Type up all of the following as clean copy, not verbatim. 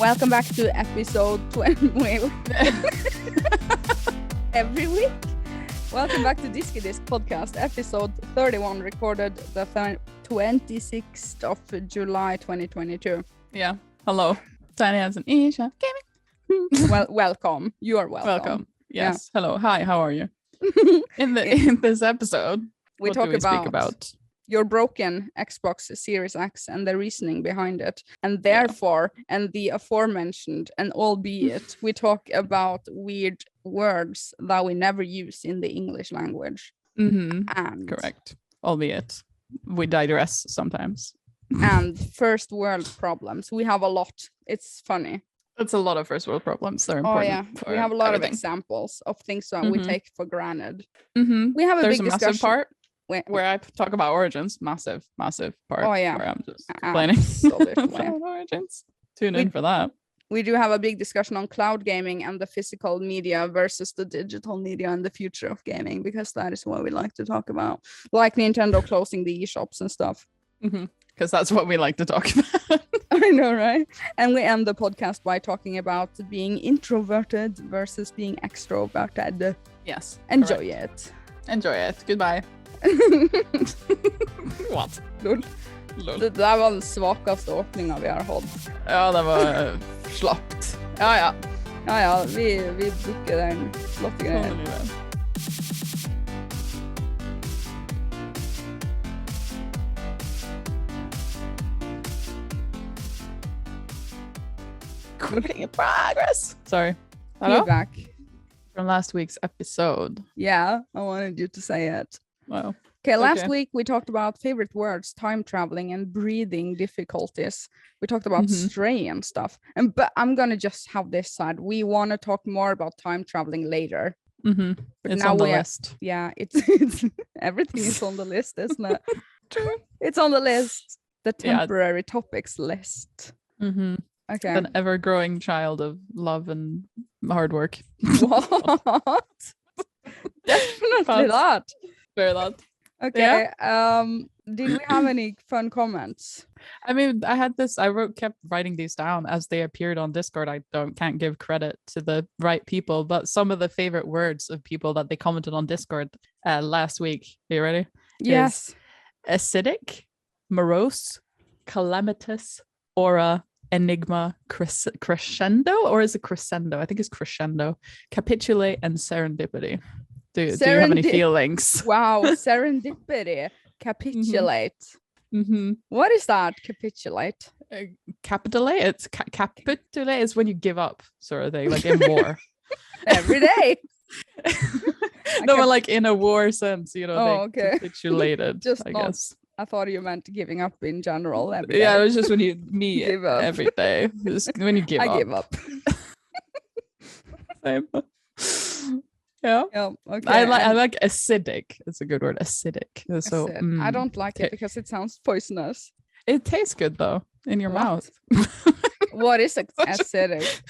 Welcome back to episode 20. Every week. Welcome back to Diskydisk podcast, episode 31, recorded the 26th of July 2022. Yeah. Hello. Tinyhats and Isha Gaming. Well, welcome. You are welcome. Welcome. Yes. Yeah. Hello. Hi. How are you? In this episode, we speak about your broken Xbox Series X and the reasoning behind it, and therefore, and the aforementioned, and albeit, we talk about weird words that we never use in the English language. Mm-hmm. And correct. Albeit, we digress sometimes. And first world problems. We have a lot. It's funny. It's a lot of first world problems. They're important. Oh yeah, we have a lot of examples of things that we take for granted. We have a There's big a discussion. massive part where I talk about origins. Massive part. Oh yeah, where I'm just complaining about origins. Tune in for that. We do have a big discussion on cloud gaming and the physical media versus the digital media and the future of gaming, because that is what we like to talk about, like Nintendo closing the eShops and stuff. Because that's what we like to talk about. I know, right? And we end the podcast by talking about being introverted versus being extroverted. Yes. Enjoy it. Enjoy it. Goodbye. What? Lol. Det där var den svagaste öppningen vi har hållit. Ja, det var slappt. Ja, vi bokar den flotta grejen. Recording in progress. Sorry. Hello? Feedback. From last week's episode. Yeah, I wanted you to say it. Wow. Okay, last week we talked about favorite words, time traveling, and breathing difficulties. We talked about stray and stuff. But I'm gonna just have this side. We want to talk more about time traveling later. But it's on the list. Yeah, it's everything is on the list, isn't it? True. It's on the list. The temporary topics list. Okay. An ever-growing child of love and hard work. What? Definitely that. Fair that. Okay. Did we have any fun comments? I mean, I had this. Kept writing these down as they appeared on Discord. I can't give credit to the right people, but some of the favorite words of people that they commented on Discord last week. Are you ready? Yes. Acidic, morose, calamitous, aura, enigma, crescendo, or is it crescendo? I think it's crescendo. Capitulate and serendipity. Do you have any feelings? Wow, serendipity. Capitulate. What is that? Capitulate. Capitulate. It's capitulate is when you give up, sort of thing, like in war. Every day. No, but like in a war sense, you know. Oh, they okay. Capitulated. Just I guess. I thought you meant giving up in general. Every yeah, day. it was just when you meet every day. Just when you give up. I give up. Same. Yeah. Okay. I like acidic. It's a good word. Acidic. So I don't like it because it sounds poisonous. It tastes good though in your mouth. What is acidic?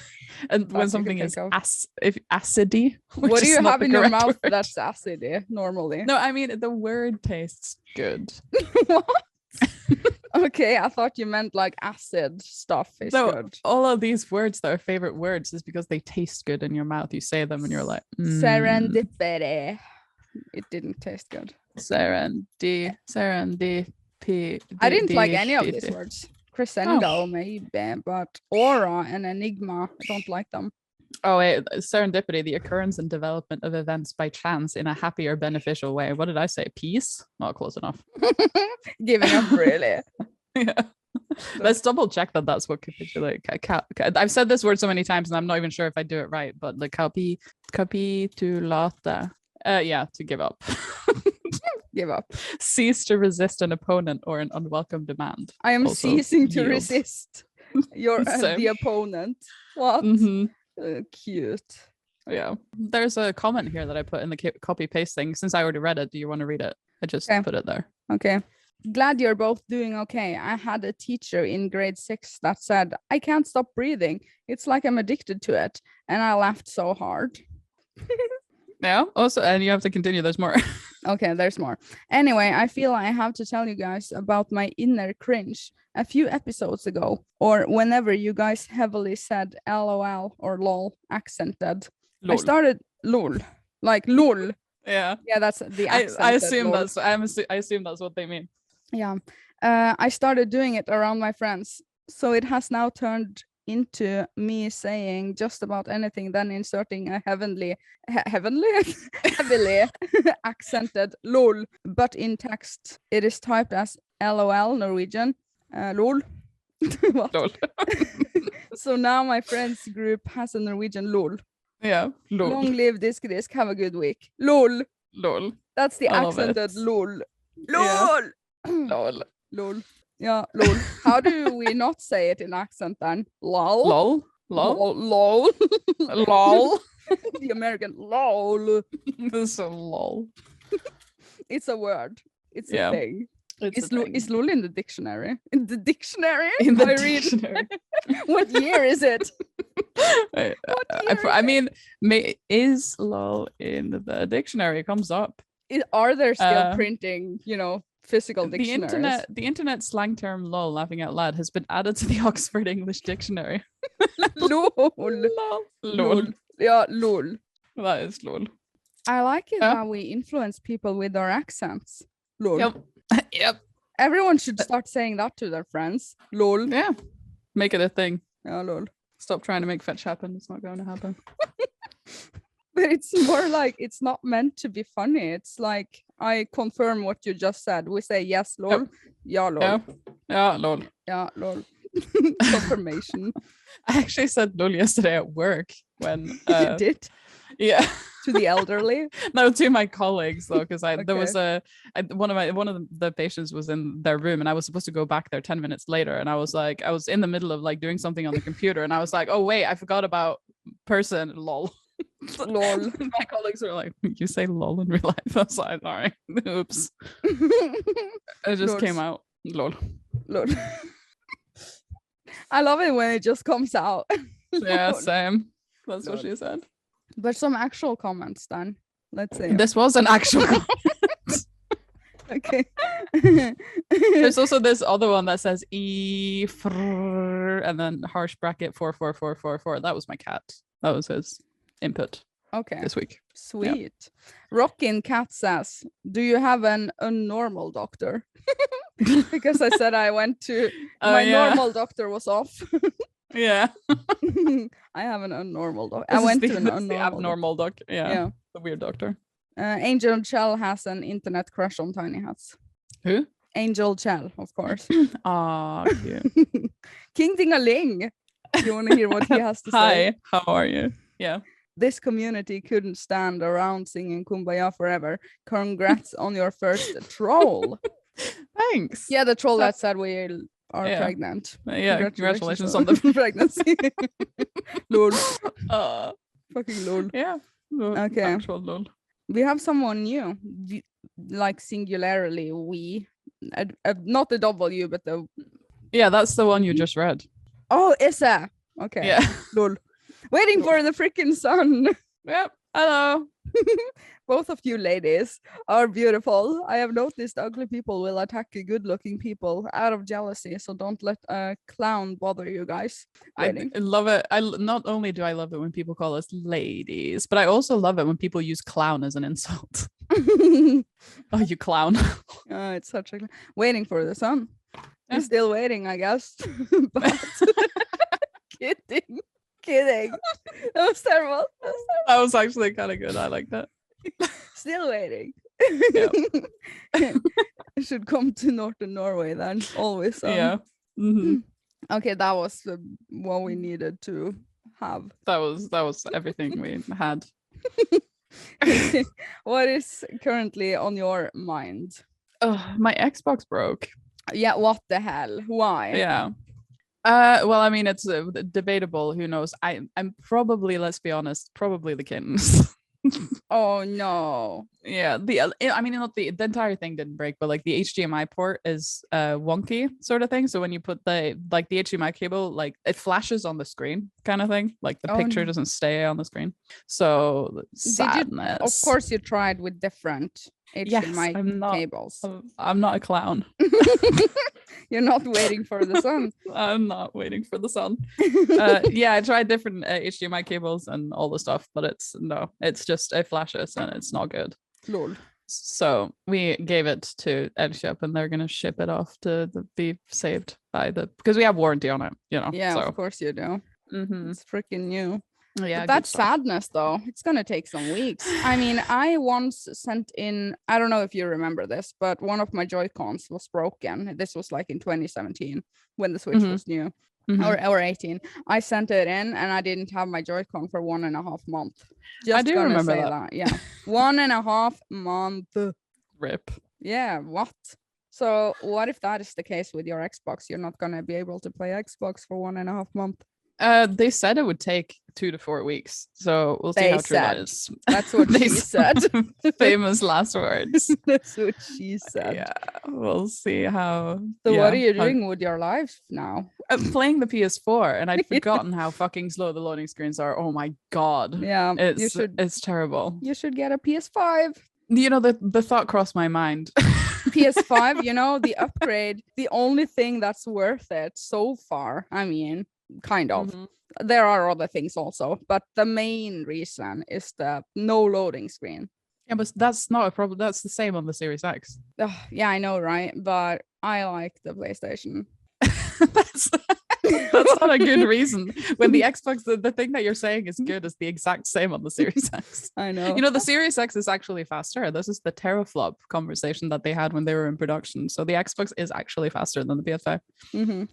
And when something is acidy. What do you have in your mouth that's acidy normally? No, I mean the word tastes good. What? Okay, I thought you meant like acid stuff is good. All of these words that are favorite words is because they taste good in your mouth. You say them and you're like serendipity. It didn't taste good. Serendipity. I didn't like any of these words. Crescendo maybe, but aura and enigma, I don't like them. Oh wait, serendipity, the occurrence and development of events by chance in a happy or beneficial way. What did I say? Peace? Not close enough. Giving up, really. Yeah. Let's double check that that's what capitulate. I've said this word so many times and I'm not even sure if I do it right, but like capitulata. Yeah, to give up. Give up. Cease to resist an opponent or an unwelcome demand. I am also ceasing to resist the opponent. What? Cute. Yeah. There's a comment here that I put in the copy paste thing. Since I already read it, do you want to read it? I just put it there. Okay. Glad you're both doing okay. I had a teacher in grade 6 that said, I can't stop breathing. It's like I'm addicted to it. And I laughed so hard. Yeah. Also, and you have to continue. There's more. Okay, there's more. Anyway, I feel I have to tell you guys about my inner cringe. A few episodes ago, or whenever you guys heavily said LOL or LOL accented, Lol. I started LOL, like LOL. Yeah. Yeah, that's the I accented assume LOL. I assume that's what they mean. Yeah. I started doing it around my friends. So it has now turned into me saying just about anything, then inserting a heavily accented lol, but in text it is typed as LOL Norwegian, lol. What? Lol. So now my friends group has a Norwegian lol. Yeah. Lol. Long live Diskydisk, have a good week. Lol. Lol. That's the I love accented it. lol. Yeah. Lol. Lol. Lol. Yeah, lol. How do we not say it in accent then? Lol. Lol. Lol. Lol. Lol. The American lol. So lol. It's a word. It's Yeah. a thing. It's a thing. Is lol in the dictionary? In the dictionary? In the I read- dictionary. What year is it? I mean, is lol in the dictionary? It comes up. Are there still printing, physical dictionaries? The internet slang term lol, laughing out loud, has been added to the Oxford English Dictionary. Lol. Lol. Yeah, lol. That is lol. I like it Yeah. how we influence people with our accents. Lol. Yep. Yep. Everyone should start saying that to their friends. Lol. Yeah. Make it a thing. Yeah, lol. Stop trying to make fetch happen. It's not going to happen. But it's more like it's not meant to be funny. It's like I confirm what you just said. We say yes, lol. Yep. Yeah, lol. Yeah. Yeah, lol. Yeah, lol. Confirmation. I actually said lol yesterday at work when You did yeah. to the elderly. No, to my colleagues though, because there was Okay. one of the patients was in their room, and I was supposed to go back there 10 minutes later, and I was in the middle of like doing something on the computer, and I was like, oh wait, I forgot about person, lol. Lol. My colleagues were like, you say lol in real life? I was like, sorry, oops. It just came out. Lol. Lol. I love it when it just comes out. Yeah, Lol. same. That's Lol. what she said. But some actual comments then. Let's see. This was an actual Okay. There's also this other one that says e and then harsh bracket 44444. That was my cat. That was his input Okay. this week. Sweet. Rockin' Cat says, do you have an unnormal doctor? Because I said I went to my normal doctor was off. Yeah. I have an unnormal doctor. This I is went the, to an this is the unnormal abnormal doctor. Yeah. Yeah. The weird doctor. Angel Chell has an internet crush on Tiny Hats. Who? Angel Chell, of course. Ah, cute. King Tingaling. You want to hear what he has to say? Hi, how are you? Yeah. This community couldn't stand around singing Kumbaya forever. Congrats on your first troll. Thanks. Yeah, the troll that said we are Yeah. pregnant. Yeah. Congratulations on the pregnancy. Lol. Fucking lol. Yeah. Okay. Actual lol. We have someone new. Like singularly we. Not the W, but the... Yeah, that's the one you just read. Oh, Issa. Okay. Yeah. Lol. Waiting for the freaking sun. Yep. Hello. Both of you ladies are beautiful. I have noticed ugly people will attack good-looking people out of jealousy, so don't let a clown bother you guys. Waiting. I love it. Not only do I love it when people call us ladies, but I also love it when people use clown as an insult. Oh, you clown. It's such a... Waiting for the sun. Yeah. I'm still waiting, I guess. But... Kidding. That was terrible. That was actually kind of good. I like that. Still waiting. Yeah. I should come to northern Norway then. Always. Yeah. Mm-hmm. Okay, that was what we needed to have. That was everything we had. What is currently on your mind? Oh, my Xbox broke. Yeah, what the hell? Why? Yeah. Well, I mean, it's debatable. Who knows? I'm probably, let's be honest, probably the kittens. Oh no. Yeah. I mean, not the entire thing didn't break, but like the HDMI port is wonky sort of thing. So when you put the HDMI cable, like it flashes on the screen kind of thing. Like the picture doesn't stay on the screen. So sadness. Of course, you tried with different Yes, HDMI cables. I'm not a clown. You're not waiting for the sun. I'm not waiting for the sun. Yeah, I tried different HDMI cables and all the stuff, but it's just it flashes and it's not good. Lol. So we gave it to EdShop and they're gonna ship it off to be saved by because we have warranty on it, Yeah, so. of course you do. It's freaking new. Yeah, but that's sadness though. It's gonna take some weeks. I mean, I once sent in, I don't know if you remember this, but one of my Joy-Cons was broken. This was like in 2017 when the Switch was new. Or 18. I sent it in and I didn't have my Joy-Con for 1.5 months. I do remember that. Yeah. 1.5 months. Rip. Yeah, what? So what if that is the case with your Xbox? You're not gonna be able to play Xbox for 1.5 months. They said it would take 2 to 4 weeks, so we'll see how true that is. That's what she said. Famous last words. That's what she said. Yeah, we'll see how. So what are you doing with your life now? I'm playing the PS4, and I'd forgotten how fucking slow the loading screens are. Oh my god. Yeah, it's terrible. You should get a PS5. The thought crossed my mind. PS5, the upgrade, the only thing that's worth it so far. I mean, kind of. There are other things also, but the main reason is the no loading screen. Yeah, but that's not a problem. That's the same on the Series X. Yeah, I know, right? But I like the PlayStation. That's not a good reason. When the Xbox, the thing that you're saying is good is the exact same on the Series X. I know. The Series X is actually faster. This is the teraflop conversation that they had when they were in production. So the Xbox is actually faster than the PS5.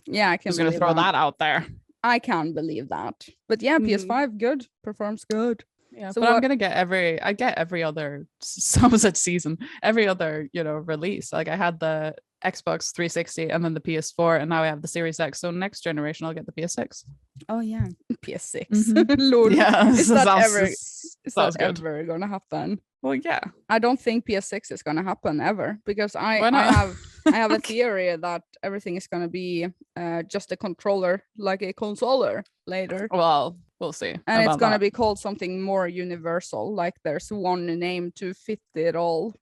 Yeah, I can. Just gonna throw that out there. I can't believe that. But yeah, PS5 good, performs good. Yeah, so but I'm gonna get every other season, every other release. Like I had the Xbox 360 and then the PS4, and now I have the Series X. So next generation I'll get the PS6. Oh yeah, PS6. Lord, yeah, is that ever gonna happen? Well, yeah, I don't think PS6 is gonna happen ever, because I have a theory that everything is gonna be just a controller, like a controller later. Well, we'll see. And it's gonna be called something more universal, like there's one name to fit it all,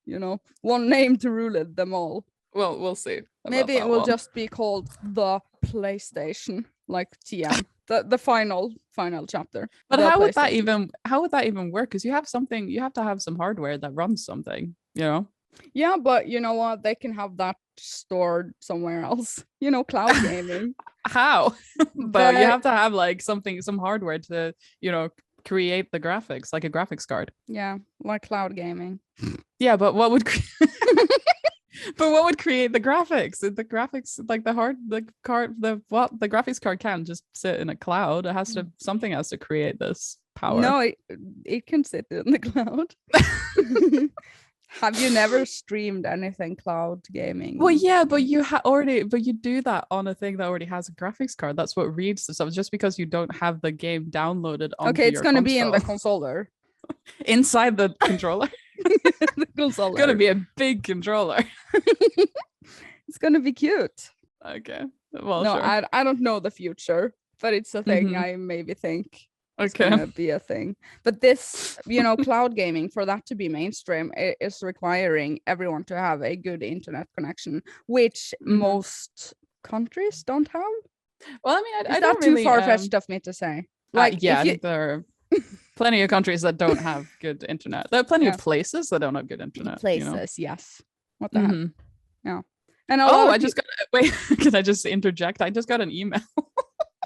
one name to rule it them all. Well, we'll see. Maybe it will just be called the PlayStation, like TM, the final chapter. But how would that even work? Because you have to have some hardware that runs something, Yeah, but you know what? They can have that stored somewhere else. Cloud gaming. How? But you have to have like some hardware to, create the graphics, like a graphics card. Yeah, like cloud gaming. Yeah, but what would But what would create the graphics? The graphics, like the graphics card can't just sit in a cloud. It has to, something has to create this power. No, it can sit in the cloud. Have you never streamed anything cloud gaming? Well, yeah, but you do that on a thing that already has a graphics card. That's what reads the stuff. Just because you don't have the game downloaded onto okay, it's going to be in the controller. Inside the controller. The controller. It's gonna be a big controller. It's gonna be cute. Okay. Well, no, sure. I don't know the future, but it's a thing I maybe think it's gonna be a thing. But this, cloud gaming, for that to be mainstream, it is requiring everyone to have a good internet connection, which most countries don't have. Well, I mean, I don't really, too far-fetched of me to say. Like, I think there are plenty of countries that don't have good internet. There are plenty of places that don't have good internet. Places, yes. What the heck? Yeah. And wait, can I just interject? I just got an email.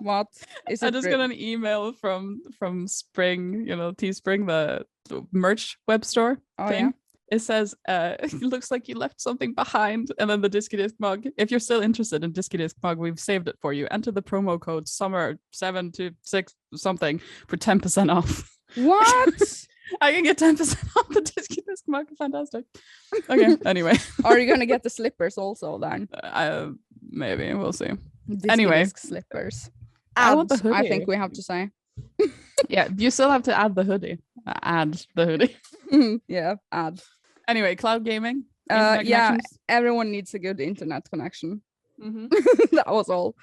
What? I just got an email from Spring, Teespring, the merch web store thing. Yeah? It says, it looks like you left something behind. And then the Diskydisk mug. If you're still interested in Diskydisk mug, we've saved it for you. Enter the promo code summer726 something for 10% off. What? I can get 10% off the Diskydisk mug. Fantastic. Okay, anyway. Are you going to get the slippers also then? Maybe, we'll see. Diskydisk anyway. Slippers. I think we have to say. Yeah, you still have to add the hoodie. Add the hoodie. Yeah, add. Anyway, cloud gaming. Yeah, everyone needs a good internet connection. That was all.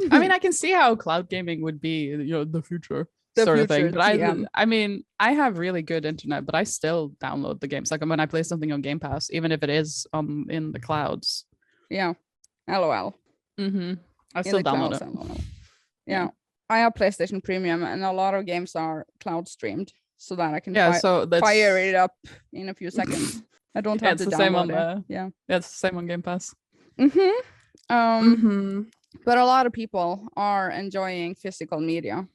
I mean, I can see how cloud gaming would be, the future. sort of thing. future But TM. I mean, I have really good internet, but I still download the games. Like when I play something on Game Pass, even if it is in the clouds. Yeah. LOL. I still download clouds, it. LOL. Yeah. I have PlayStation Premium, and a lot of games are cloud streamed, so that I can fire it up in a few seconds. I don't have to download it. Yeah, it's the same on Game Pass. But a lot of people are enjoying physical media.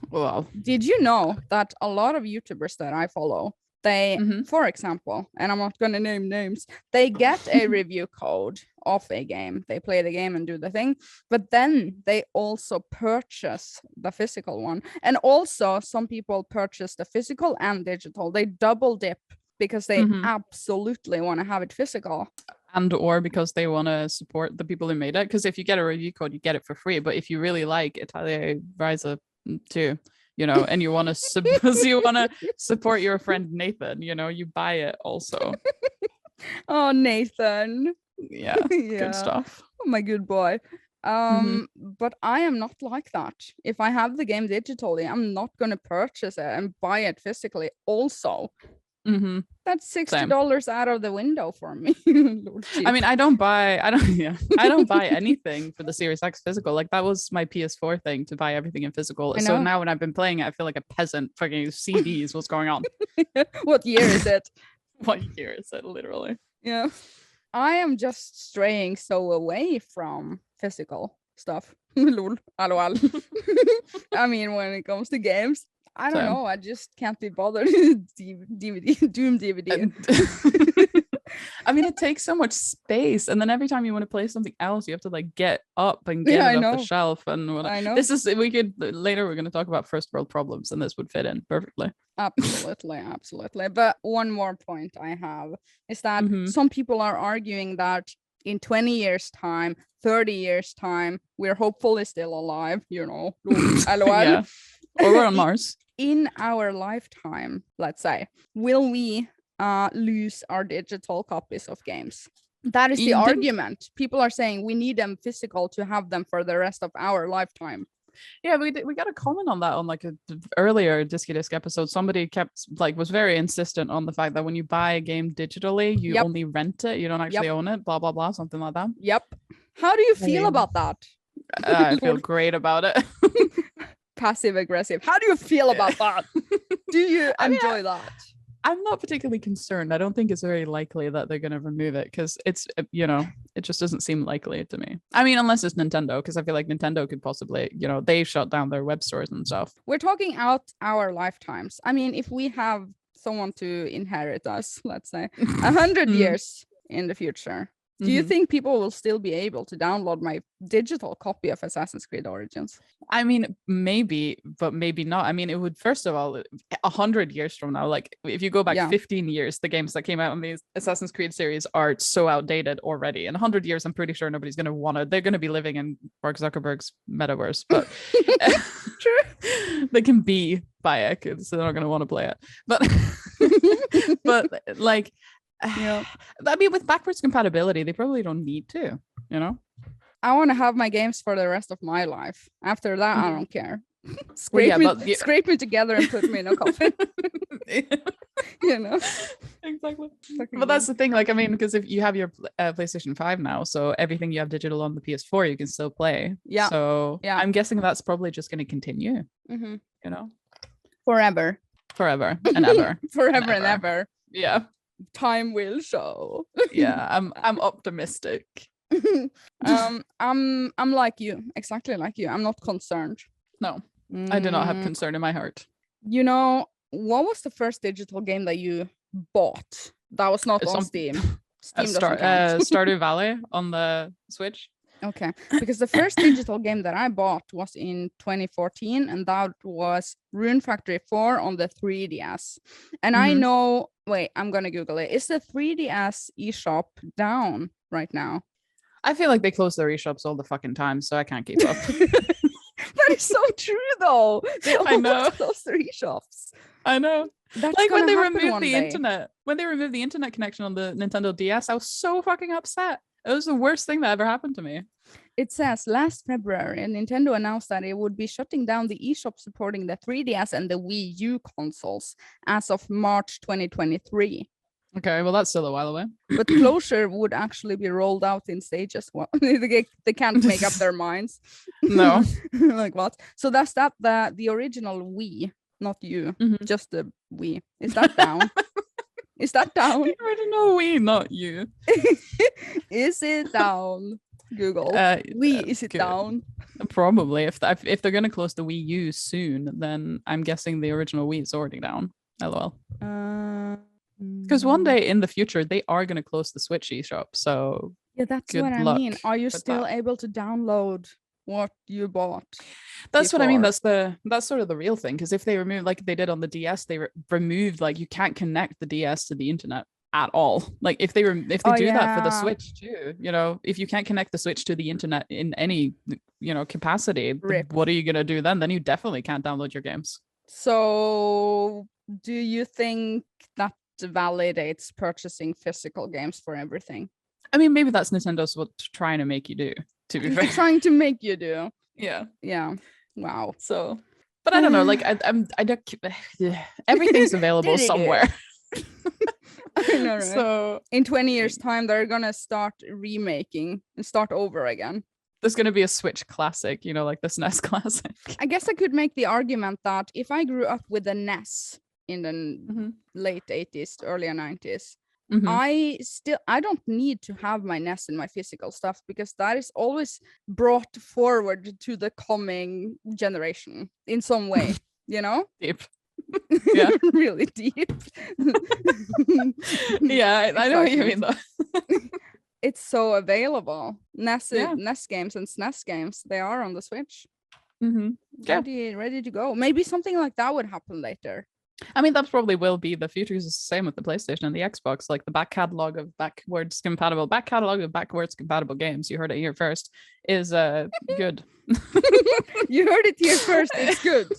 Wow. Did you know that a lot of YouTubers that I follow, they, for example, and I'm not going to name names, they get a review code of a game. They play the game and do the thing, but then they also purchase the physical one. And also some people purchase the physical and digital. They double dip because they absolutely want to have it physical. And or because they want to support the people who made it. Because if you get a review code, you get it for free. But if you really like Italia Rise too, you know, and you want to support your friend Nathan, you know, you buy it also. Oh, Nathan. Yeah, good stuff. Oh, my good boy. But I am not like that. If I have the game digitally, I'm not going to purchase it and buy it physically also. That's $60 out of the window for me. I mean, I don't buy anything for the Series X physical. Like that was my PS4 thing, to buy everything in physical. So now when I've been playing it, I feel like a peasant. Fucking CDs, what's going on? What year is it? What year is it, literally? Yeah, I am just straying so away from physical stuff. Lol. I mean, when it comes to games, I don't know. I just can't be bothered. DVD, Doom DVD. I mean, it takes so much space, and then every time you want to play something else, you have to like get up and get it off the shelf. And I know. This is we're going to talk about first world problems, and this would fit in perfectly. Absolutely. But one more point I have is that some people are arguing that in 20 years time, 30 years time, we're hopefully still alive, you know. LOL. Or we're on Mars. In our lifetime, let's say, will we lose our digital copies of games? That is the argument. People are saying we need them physical to have them for the rest of our lifetime. Yeah, we got a comment on that on like an earlier Diskydisk episode. Somebody was very insistent on the fact that when you buy a game digitally, you only rent it, you don't actually own it, blah blah blah, something like that. Yep. How do you feel about that? I feel great about it. Passive aggressive. How do you feel about that? Do you enjoy that? I'm not particularly concerned. I don't think it's very likely that they're going to remove it, because it's, you know, it just doesn't seem likely to me. I mean, unless it's Nintendo, because I feel like Nintendo could possibly, you know, they shut down their web stores and stuff. We're talking out our lifetimes. I mean, if we have someone to inherit us, let's say 100 years in the future, do you think people will still be able to download my digital copy of Assassin's Creed Origins? I mean, maybe, but maybe not. I mean, it would, first of all, 100 years from now, like if you go back 15 years, the games that came out in the Assassin's Creed series are so outdated already. In 100 years, I'm pretty sure nobody's going to want to, they're going to be living in Mark Zuckerberg's metaverse, but they can buy it, so they're not going to want to play it. But like, I mean, with backwards compatibility, they probably don't need to, you know. I want to have my games for the rest of my life. After that, I don't care. Scrape me together and put me in a coffin. You know. Exactly. But that's the thing, like, I mean, because if you have your PlayStation 5 now, so everything you have digital on the PS4 you can still play. So I'm guessing that's probably just going to continue. You know, forever and ever. Forever and ever. Yeah. Time will show. Yeah, I'm optimistic. I'm like you, exactly like you. I'm not concerned. No, I do not have concern in my heart. You know, what was the first digital game that you bought that was not on Steam? Stardew Valley on the Switch. Okay, because the first digital game that I bought was in 2014, and that was Rune Factory 4 on the 3DS. And I know, wait, I'm gonna Google it. Is the 3DS eShop down right now? I feel like they close their eShops all the fucking time, so I can't keep up. That is so true, though. They always close their eShops. I know. That's like when they removed the internet. When they removed the internet connection on the Nintendo DS, I was so fucking upset. It was the worst thing that ever happened to me. It says last February, Nintendo announced that it would be shutting down the eShop supporting the 3DS and the Wii U consoles as of March 2023. Okay, well, that's still a while away. But closure would actually be rolled out in stages. Well, they can't make up their minds. No. Like what? So that's that the original Wii, not you, Mhm. just the Wii. Is that down? Is that down? The original Wii, not you. Is it down? Google. Wii, is it good. down? Probably. If they're going to close the Wii U soon, then I'm guessing the original Wii is already down. LOL. Because one day in the future, they are going to close the Switch eShop. So yeah, that's good what I luck mean. Are you with still that. able to download what you bought? That's what I mean. before? That's sort of the real thing. Because if they remove, like they did on the DS, they removed, like, you can't connect the DS to the internet at all. Like if they do that for the yeah. Switch too, you know, if you can't connect the Switch to the internet in any, you know, capacity, Rip. what are you gonna do then? Then you definitely can't download your games. So do you think that validates purchasing physical games for everything? I mean, maybe that's Nintendo's what trying to make you do, to be fair. Trying to make you do. Yeah. Yeah. Wow. So, but I don't know, like I don't, everything's available somewhere. I know, right? So in 20 years time they're gonna start remaking and start over again. there's gonna be a Switch classic, you know, like the SNES classic. I guess I could make the argument that if I grew up with a NES in the late 80s, early 90s, I don't need to have my NES in my physical stuff because that is always brought forward to the coming generation in some way, you know? Deep. Yeah. Really deep. Yeah, I know what you mean though. It's so available. NES games and SNES games, they are on the Switch. Yeah. Ready to go. Maybe something like that would happen later. I mean, that probably will be the future. Is the same with the PlayStation and the Xbox. Like the back catalog of backwards compatible games. You heard it here first. Is good. You heard it here first. It's good.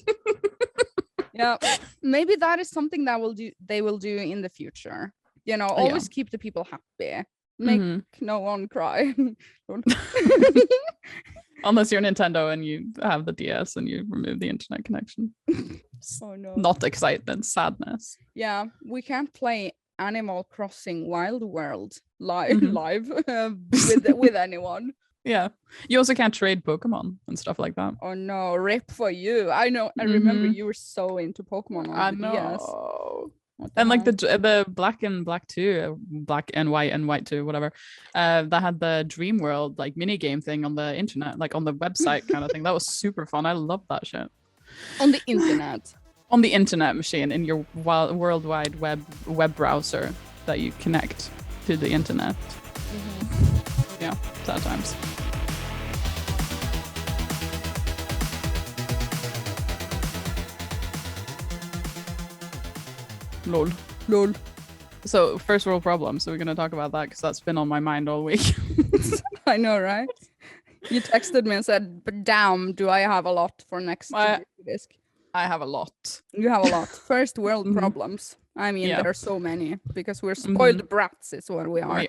Yeah, maybe that is something that they will do in the future. You know, always keep the people happy. Make no one cry. Unless you're Nintendo and you have the DS and you remove the internet connection. Oh no. Not excitement, sadness. Yeah, we can't play Animal Crossing Wild World live with anyone. Yeah. You also can't trade Pokemon and stuff like that. Oh no, rip for you. I know. I remember you were so into Pokemon on I the know. DS. And like the Black and Black 2, Black and White 2, whatever, that had the Dream World like mini game thing on the internet, like on the website kind of thing. That was super fun. I love that shit. On the internet. On the internet machine in your worldwide web browser that you connect to the internet. Yeah, sad times. Lol. So first world problems. So we're gonna talk about that because that's been on my mind all week. I know, right? You texted me and said, "But damn, do I have a lot for next disc?" I have a lot. You have a lot. First world problems. I mean, there are so many because we're spoiled brats. Is what we are.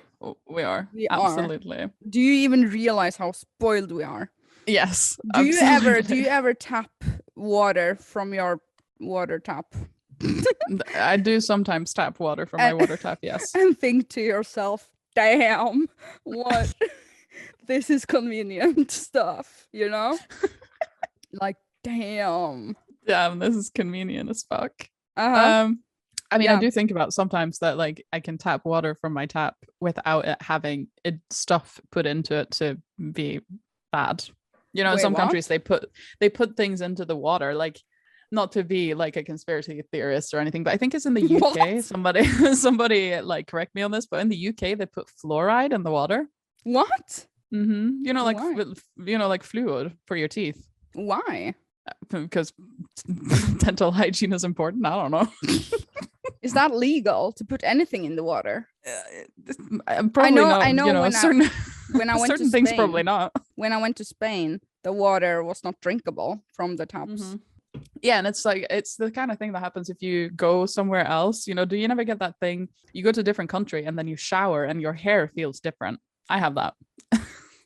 We are. Absolutely. Do you even realize how spoiled we are? Yes. Do you ever tap water from your water tap? I do sometimes tap water from my water tap, yes. And think to yourself, damn, what? This is convenient stuff, you know? Like, damn. Damn, this is convenient as fuck. I mean, I do think about sometimes that like I can tap water from my tap without it having stuff put into it to be bad. You know, in some countries they put things into the water, like, not to be like a conspiracy theorist or anything, but I think it's in the UK. Somebody like correct me on this, but in the UK they put fluoride in the water. What? You know, like like fluid for your teeth. Why? Because dental hygiene is important. I don't know. Is that legal to put anything in the water? Probably not. I know. You know, when I went certain to things Spain, probably not. When I went to Spain, the water was not drinkable from the taps. Yeah, and it's like it's the kind of thing that happens if you go somewhere else. You know, do you never get that thing? You go to a different country and then you shower and your hair feels different. I have that.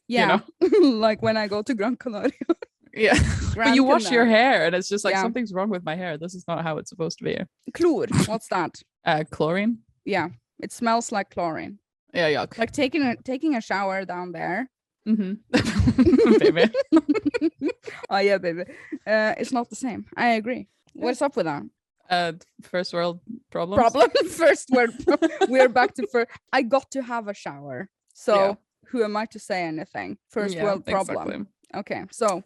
Yeah. You know? Like when I go to Gran Canaria. Yeah. But you wash your hair and it's just like Yeah. something's wrong with my hair. This is not how it's supposed to be. Chlor. What's that? Chlorine. Yeah. It smells like chlorine. Yeah, yuck. Like taking a shower down there. Baby. Oh yeah, baby. It's not the same. I agree. What's up with that? First world problems. First word. We're back to first. I got to have a shower. So who am I to say anything? First world problem. Exactly. Okay. So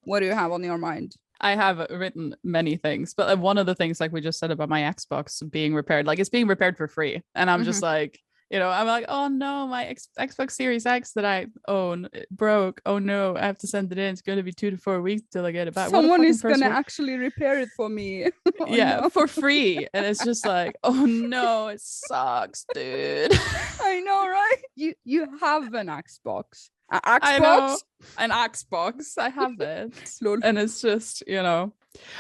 what do you have on your mind? I have written many things, but one of the things, like we just said about my Xbox being repaired, like it's being repaired for free, and I'm just like, you know, I'm like, oh no, my Xbox Series X that I own broke. Oh no, I have to send it in. It's going to be 2 to 4 weeks till I get it back. Someone is going to actually repair it for me. Oh, for free. And it's just like, oh no, it sucks, dude. I know, right? You have an Xbox. An Xbox? I know, an Xbox. I have it. And it's just, you know.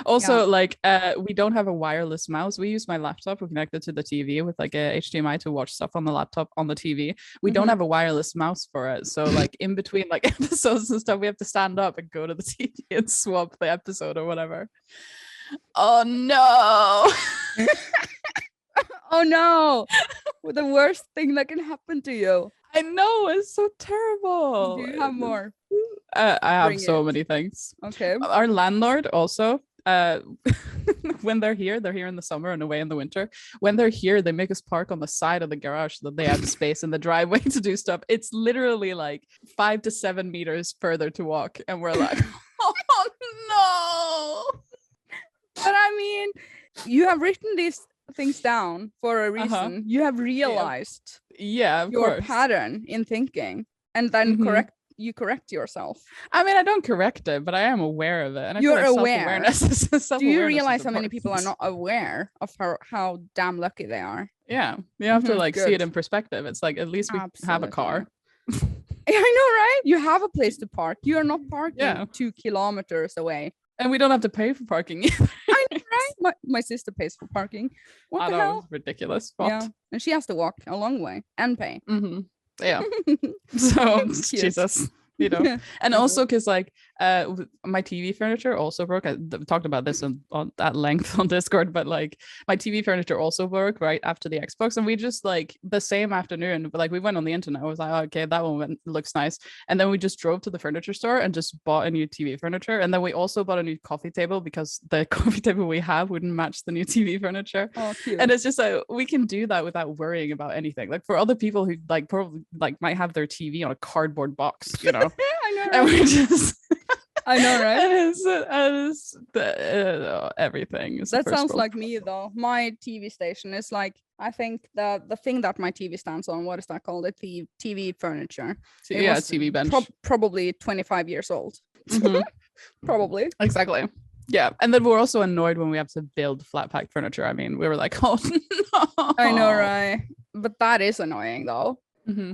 Also, like, we don't have a wireless mouse. We use my laptop. We connect it to the TV with like a HDMI to watch stuff on the laptop on the TV. We don't have a wireless mouse for it. So like in between like episodes and stuff, we have to stand up and go to the TV and swap the episode or whatever. Oh no. Oh no. The worst thing that can happen to you. I know, it's so terrible. Do you have more? I have so many things. Okay. Our landlord also, when they're here in the summer and away in the winter. When they're here, they make us park on the side of the garage so that they have space in the driveway to do stuff. It's literally like 5 to 7 meters further to walk. And we're like, oh no. But I mean, you have written these things down for a reason. You have realized of your course. pattern in thinking, and then correct yourself. I mean, I don't correct it, but I am aware of it. And you're I feel like aware. Self-awareness Do you realize how many people are not aware of how damn lucky they are? Yeah, you have to like see it in perspective. It's like, at least we have a car. I know, right? You have a place to park. You are not parking 2 kilometers away. And we don't have to pay for parking either. I know, right? My sister pays for parking. What the hell? It's ridiculous. What? Yeah, and she has to walk a long way and pay. Yeah. So Jesus, you know. And also because like my TV furniture also broke. I talked about this at length on Discord, but like my TV furniture also broke right after the Xbox, and we just like the same afternoon, but like we went on the internet. I was like, oh, okay, that one looks nice, and then we just drove to the furniture store and just bought a new TV furniture, and then we also bought a new coffee table because the coffee table we have wouldn't match the new TV furniture. Oh, cute. And it's just like we can do that without worrying about anything. Like for other people who like probably like might have their TV on a cardboard box, you know. I know, right? And we just I know, right? Everything. That sounds like me though. My TV station is like, I think the thing that my TV stands on, what is that called? The TV furniture. TV bench. Probably 25 years old. Probably. Exactly. Yeah. And then we're also annoyed when we have to build flat pack furniture. I mean, we were like, oh no. I know, right? But that is annoying though.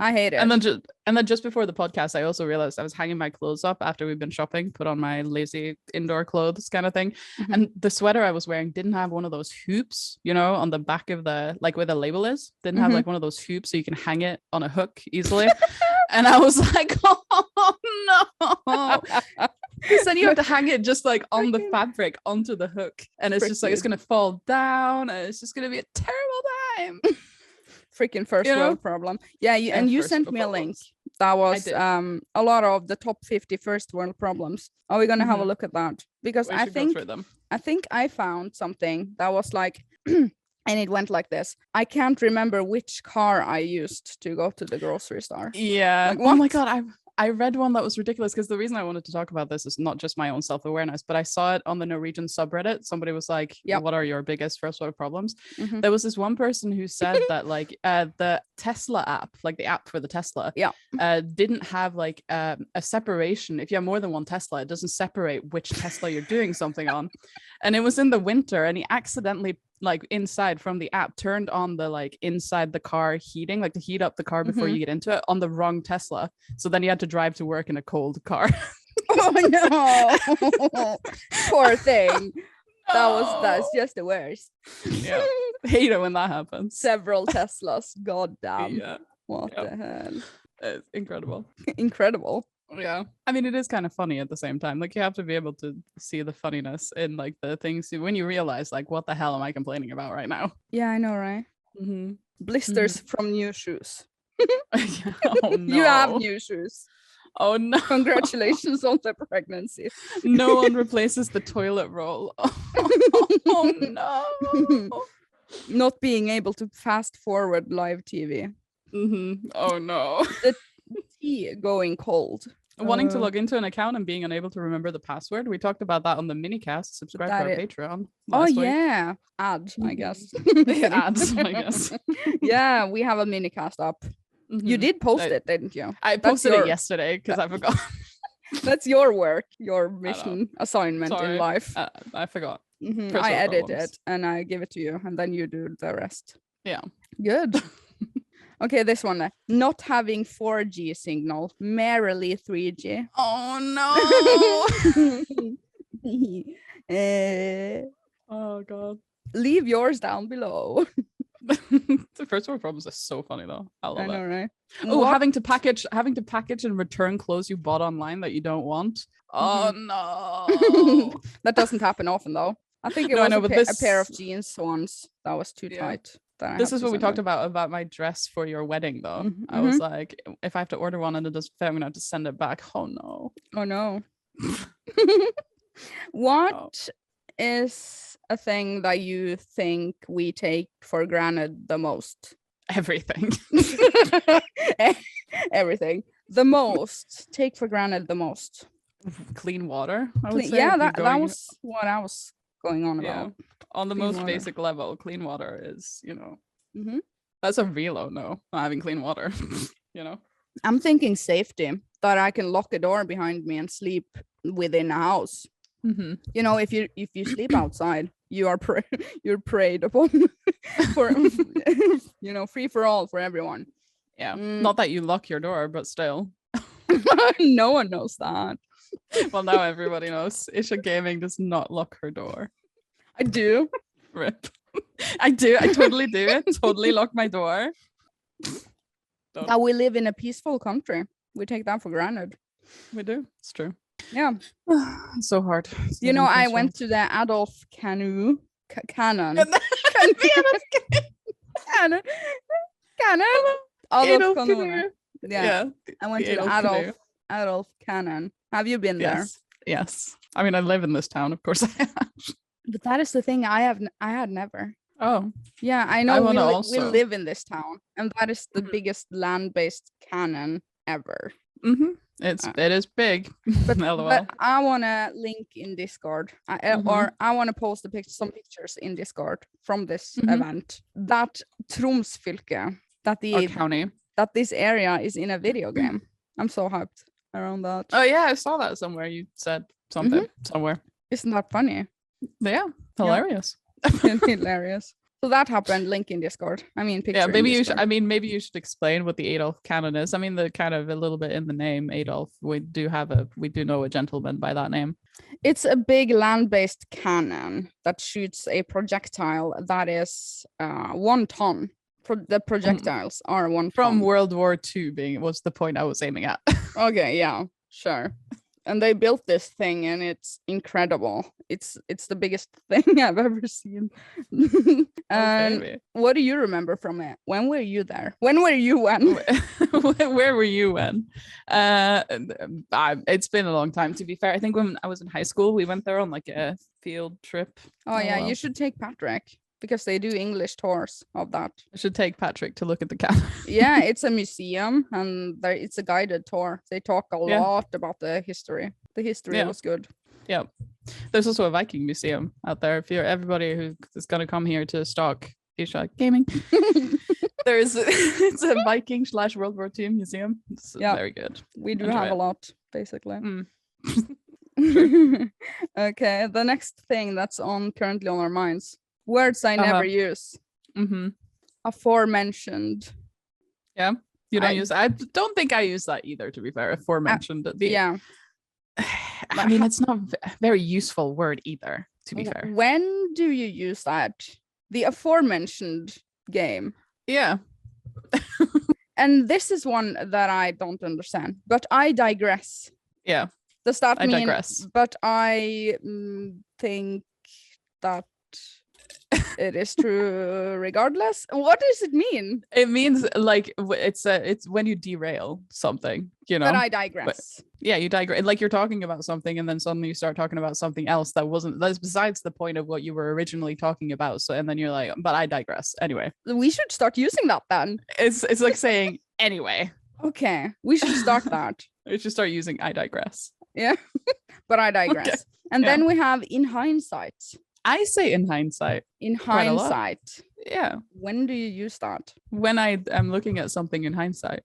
I hate it. And then just before the podcast, I also realized I was hanging my clothes up after we've been shopping, put on my lazy indoor clothes kind of thing. And the sweater I was wearing didn't have one of those hoops, you know, on the back of the, like where the label is, didn't have like one of those hoops so you can hang it on a hook easily. And I was like, oh no. Because then you have to hang it just like on the fabric onto the hook. And it's just like, it's going to fall down and it's just going to be a terrible time. Freaking first world problem. Yeah, and you sent me a link that was a lot of the top 50 first world problems. Are we gonna have a look at that? Because I think I found something that was like and it went like this. I can't remember which car I used to go to the grocery store. Yeah. Like, oh my god, I read one that was ridiculous, because the reason I wanted to talk about this is not just my own self-awareness, but I saw it on the Norwegian subreddit. Somebody was like, what are your biggest first world problems? There was this one person who said that like the Tesla app, like the app for the Tesla, didn't have like a separation. If you have more than one Tesla, it doesn't separate which Tesla you're doing something on. And it was in the winter, and he accidentally, like inside from the app, turned on the like inside the car heating, like to heat up the car before you get into it, on the wrong Tesla. So then you had to drive to work in a cold car. Oh no. Poor thing. That's just the worst. Yeah. Hate it when that happens. Several Teslas. God damn. Yeah. What the hell? It's incredible. Incredible. Yeah. I mean, it is kind of funny at the same time. Like, you have to be able to see the funniness in like the things when you realize, like, what the hell am I complaining about right now? Yeah, I know, right? Mm-hmm. Blisters from new shoes. Oh no. You have new shoes. Oh no. Congratulations on the pregnancy. No one replaces the toilet roll. Oh no. Not being able to fast forward live TV. Mm-hmm. Oh no. The tea going cold. Wanting to log into an account and being unable to remember the password. We talked about that on the minicast. Subscribe to our Patreon. Oh yeah, ads, I guess. Ads, I guess. Yeah, we have a minicast up. Mm-hmm. You did post it, didn't you? I posted it yesterday because I forgot. That's your work, your mission assignment in life. I forgot. Mm-hmm. I edit it and I give it to you, and then you do the rest. Yeah. Good. Okay, this one. Not having 4G signal, merely 3G. Oh no. Oh god. Leave yours down below. The first world problems are so funny though. I love know, right? Oh, having to package and return clothes you bought online that you don't want. Oh no. That doesn't happen often though. I think it was a pair of jeans once that was too tight. This is what we talked about my dress for your wedding though. Mm-hmm. I was like, if I have to order one and it doesn't fit, I'm gonna have to send it back. Oh no. Oh no. What is a thing that you think we take for granted the most? Everything. Everything. The most. Take for granted the most. Clean water, I would say. Yeah, that was what I was going on about. On the most basic level, clean water is, that's a real no, not having clean water. I'm thinking safety, that I can lock a door behind me and sleep within a house. Mm-hmm. If you sleep outside, you're preyed upon for free for all for everyone. Yeah. Not that you lock your door, but still. No one knows that. Well, now everybody knows. Isha Gaming does not lock her door. I do. Rip. I do. I totally do it. Totally lock my door. That we live in a peaceful country. We take that for granted. We do. It's true. Yeah. It's so hard. I went to the Adolfkanonen. Canon. Adolfkanonen. Yeah. I went to the Adolfkanonen. Have you been there? Yes. I mean, I live in this town, of course I have. But that is the thing. I had never. Oh. Yeah, I know. We live in this town, and that is the biggest land-based canon ever. Mm-hmm. It is big. But I want to link in Discord, or I want to post some pictures in Discord from this event. That Tromsfylke, county, that this area is in a video game. I'm so hyped around that. Oh yeah, I saw that somewhere. You said something somewhere. Isn't that funny? Yeah, hilarious. Yeah. Hilarious. So that happened. Link in Discord. I mean, picture. Yeah, maybe you should. I mean, maybe you should explain what the Adolfkanonen is. I mean, the kind of a little bit in the name Adolf. We do know a gentleman by that name. It's a big land-based cannon that shoots a projectile that is 1 ton. The projectiles are 1 ton. From World War II was the point I was aiming at. Okay, yeah, sure. And they built this thing, and it's incredible. It's the biggest thing I've ever seen. And what do you remember from it? When were you there? When were you when? Where were you when? It's been a long time, to be fair. I think when I was in high school, we went there on like a field trip. Oh yeah, you should take Patrick, because they do English tours of that. I should take Patrick to look at the canon. Yeah, it's a museum, and it's a guided tour. They talk a lot about the history. The history was good. Yeah. There's also a Viking museum out there. If you're everybody who is going to come here to stalk Isha Gaming, it's a Viking / World War II museum. It's very good. We do have a lot, basically. Okay, the next thing that's currently on our minds. Words I never use. Aforementioned. Yeah, you don't use. I don't think I use that either. To be fair, aforementioned. I mean, it's not a very useful word either. To be fair, when do you use that? The aforementioned game. Yeah. And this is one that I don't understand. But I digress. Yeah. Does that I mean? digress. But I think that it is true regardless. What does it mean? It means like it's when you derail something, you know. But I digress. Yeah, you digress. Like you're talking about something, and then suddenly you start talking about something else that's besides the point of what you were originally talking about. So, and then you're like, but I digress. Anyway, We should start using that then. it's like saying anyway. Okay, we should start that. We should start using I digress. Yeah, but I digress. Okay. And Yeah. then we have in hindsight. I say in hindsight. In Quite a lot. hindsight. Yeah. When do you use that? When I am looking at something in hindsight.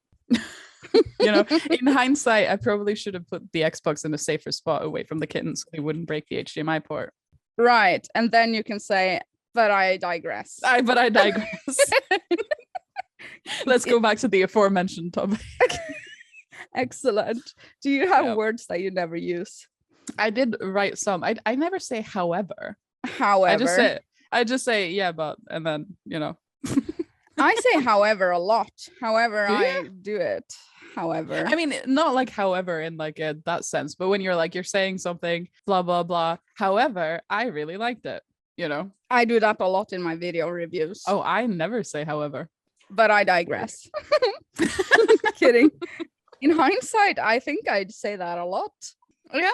You know, in hindsight, I probably should have put the Xbox in a safer spot away from the kitten so they wouldn't break the HDMI port. Right. And then you can say, but I digress. But I digress. Let's go back to the aforementioned topic. Excellent. Do you have Yeah. words that you never use? I did write some. I never say however. However. I just say yeah, but, and then, you know. I say however a lot. However, Do I do it. However. I mean, not like however in like that sense, but when you're saying something, blah, blah, blah. However, I really liked it, you know. I do that a lot in my video reviews. Oh, I never say however. But I digress. Kidding. In hindsight, I think I'd say that a lot. Yeah.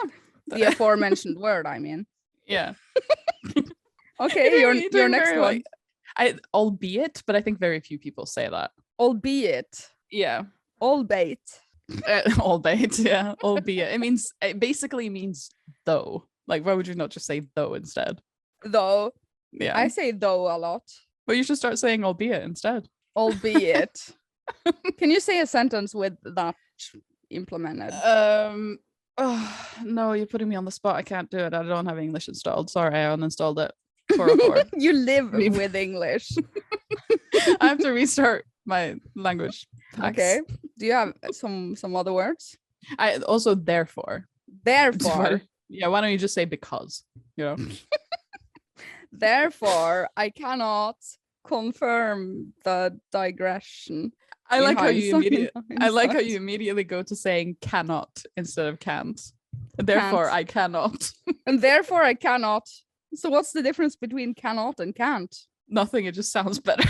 The aforementioned word, I mean. Yeah. Okay, your next very, one. Albeit, but I think very few people say that. Albeit. Yeah. Albeit. Albeit, yeah. Albeit. It basically means though. Like, why would you not just say though instead? Though. Yeah. I say though a lot. But you should start saying albeit instead. Albeit. Can you say a sentence with that implemented? Oh, no, you're putting me on the spot. I can't do it. I don't have English installed. Sorry, I uninstalled it. 404. You live with English. I have to restart my language packs. Okay. Do you have some other words? I also therefore. Therefore. Yeah, why don't you just say because? You know. Therefore, I cannot confirm the digression. I like how you hindsight. immediately go to saying cannot instead of can't. Therefore, Can't. I cannot. And therefore I cannot. So what's the difference between cannot and can't? Nothing. It just sounds better.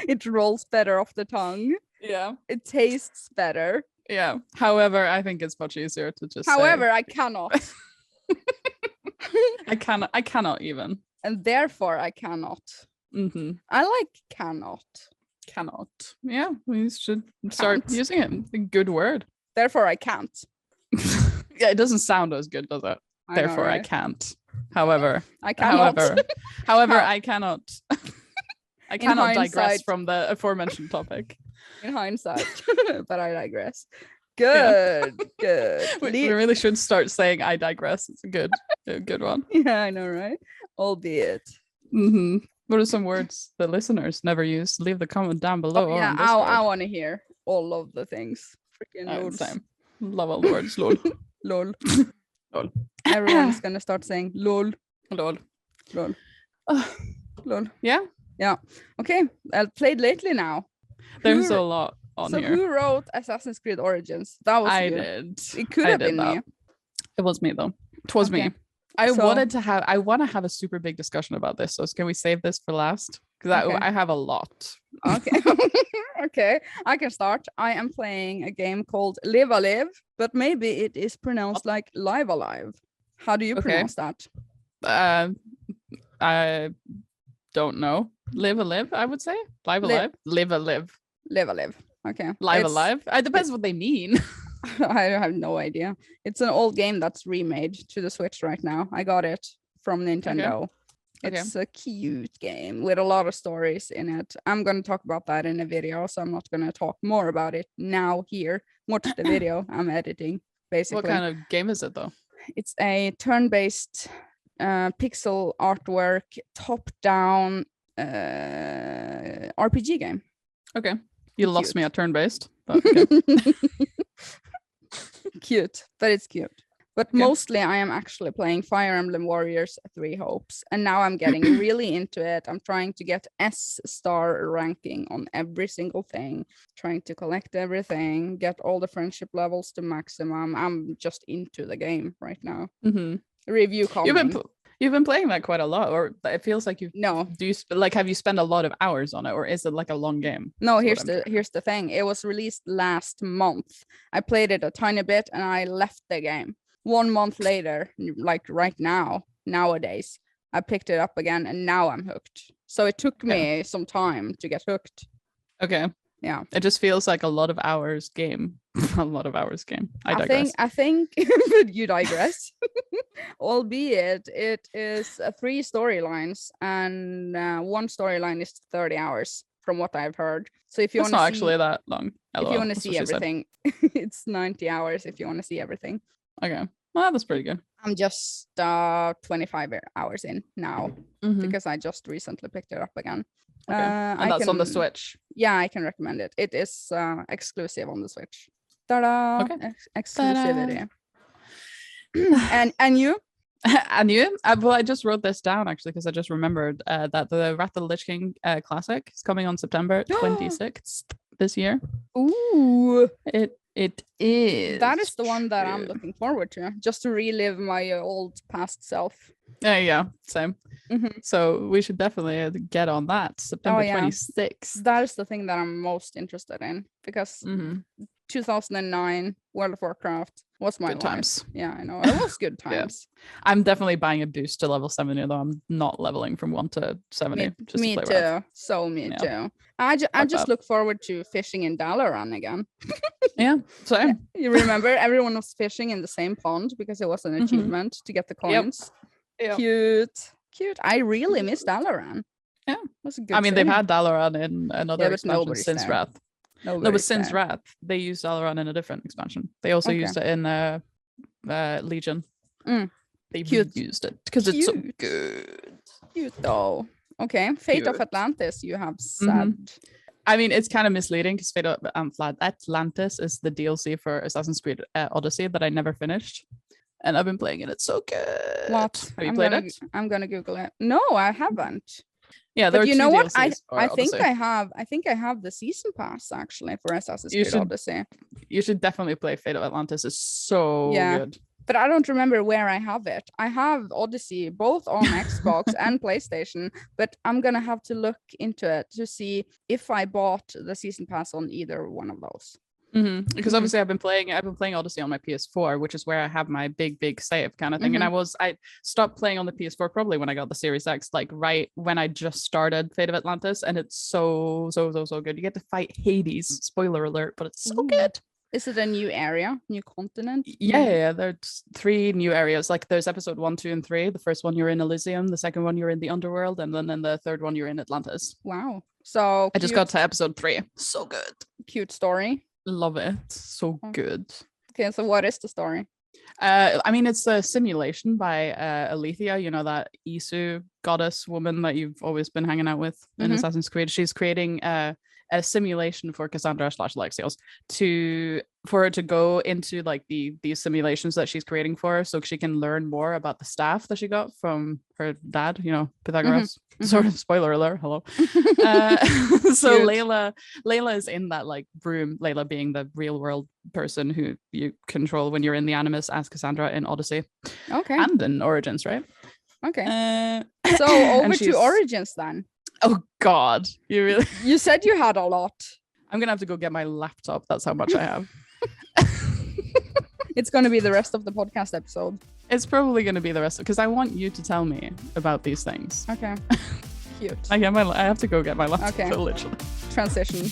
It rolls better off the tongue. Yeah. It tastes better. Yeah. However, I think it's much easier to just However, I cannot. I cannot even. And therefore I cannot. Mm-hmm. I like cannot. Cannot. Yeah, we should start Can't. using it. A good word. Therefore I can't. Yeah, it doesn't sound as good, does it? I know, Therefore, I right? can't. However, I cannot. however, How- I cannot. I cannot digress hindsight- from the aforementioned topic. In hindsight. But I digress. Good. Good. We really should start saying "I digress." It's a good one. Yeah, I know, right? Albeit. Mm-hmm. What are some words the listeners never use? Leave the comment down below. Oh, yeah, on I Discord. want to hear all of the things. Freaking loads. Same. Love all the words. Lol. Lol. Lol. Everyone's gonna start saying lol. Lol. Lol. Oh, Lol. yeah. Okay. I've played lately now. There's Who- a lot on so here. who wrote Assassin's Creed Origins? That was I you. did. It could I have did been that. me. It was me though. It was Okay. me. I So- want to have a super big discussion about this. So can we save this for last? Because Okay. I have a lot. Okay. Okay. I can start. I am playing a game called Live Alive, but maybe it is pronounced like Live Alive. How do you Okay. pronounce that? I don't know. Live a live, I would say. Live Live. alive. Live a live. Live Alive. Okay. Live It's- alive. It depends what they mean. I have no idea. It's an old game that's remade to the Switch right now. I got it from Nintendo. Okay. It's a cute game with a lot of stories in it. I'm going to talk about that in a video, so I'm not going to talk more about it now here. Watch the video I'm editing, basically. What kind of game is it though? It's a turn-based pixel artwork, top-down RPG game. Okay. You lost Cute. me at turn based. But okay. Cute, but it's cute. But mostly I am actually playing Fire Emblem Warriors 3 Hopes. And now I'm getting really into it. I'm trying to get S-star ranking on every single thing. Trying to collect everything, get all the friendship levels to maximum. I'm just into the game right now. Review coming. You've been playing that quite a lot, or it feels like No. Have you spent a lot of hours on it, or is it like a long game? No, here's the thing. It was released last month. I played it a tiny bit and I left the game. 1 month later, like right now, nowadays, I picked it up again and now I'm hooked. So it took me some time to get hooked. Okay. Yeah. It just feels like a lot of hours game. A lot of hours game. I digress. I think you digress. Albeit it is 3 storylines and 1 storyline is 30 hours from what I've heard. So if you want to see, actually that long. If you want to see everything, it's 90 hours if you want to see everything. Okay. Well, that's pretty good. I'm just 25 hours in now because I just recently picked it up again. Okay. And that's on the Switch. Yeah, I can recommend it. It is exclusive on the Switch. Ta-da! Okay. Exclusivity. And you? And you? Well, I just wrote this down actually because I just remembered that the Wrath of the Lich King Classic is coming on September 26th this year. Ooh! It is. That is the one that I'm looking forward to, just to relive my old past self. Yeah, same. So we should definitely get on that. September 26th. That is the thing that I'm most interested in because 2009 World of Warcraft was my good times. Yeah, I know. It was good times. I'm definitely buying a boost to level 70, though I'm not leveling from 1 to 70. Me too. Wrath. So me too. I just look forward to fishing in Dalaran again. Yeah, same. You remember everyone was fishing in the same pond because it was an achievement to get the coins. Yep. Cute. I really miss Dalaran. Yeah, it was a good they've had Dalaran in another expansion since there. Wrath. No, but since Wrath, they used Dalaran in a different expansion. They also used it in Legion. They used it because it's so good. Cute though. Okay, Fate of Atlantis. You have said. I mean, it's kind of misleading because Fate of Atlantis is the DLC for Assassin's Creed Odyssey that I never finished, and I've been playing it. It's so good. What? Have you played it? I'm gonna Google it. No, I haven't. Yeah, there but are you two know what? DLCs I think I have. I think I have the season pass actually for Assassin's Creed Odyssey. You should definitely play Fate of Atlantis. It's so good. But I don't remember where I have it. I have Odyssey both on Xbox and PlayStation, but I'm gonna have to look into it to see if I bought the season pass on either one of those. Because obviously I've been playing Odyssey on my PS4, which is where I have my big save kind of thing. And I stopped playing on the PS4 probably when I got the Series X, like right when I just started Fate of Atlantis, and it's so good. You get to fight Hades, spoiler alert, but it's so good. Is it a new area, new continent? Yeah, there's 3 new areas. Like there's episode 1, 2, and 3. The first one you're in Elysium, the second one you're in the Underworld, and then in the third one you're in Atlantis. Wow. So I just got to episode 3. So good. Cute story. Love it. So good. Okay, so what is the story? I mean, it's a simulation by Alethea, you know, that Isu goddess woman that you've always been hanging out with in Assassin's Creed. She's creating a simulation for Cassandra / Lexios for her to go into like these simulations that she's creating for her, so she can learn more about the staff that she got from her dad, you know, Pythagoras. Sort of spoiler alert. Hello. So Layla is in that like room, Layla being the real world person who you control when you're in the Animus as Cassandra in Odyssey. Okay. And in Origins, right? Okay. So over to Origins then. Oh God, you said you had a lot. I'm gonna have to go get my laptop. That's how much I have. It's gonna be the rest of the podcast episode. It's probably gonna be the rest because I want you to tell me about these things. Okay. Cute. I have to go get my laptop. Okay. Literally. Transition.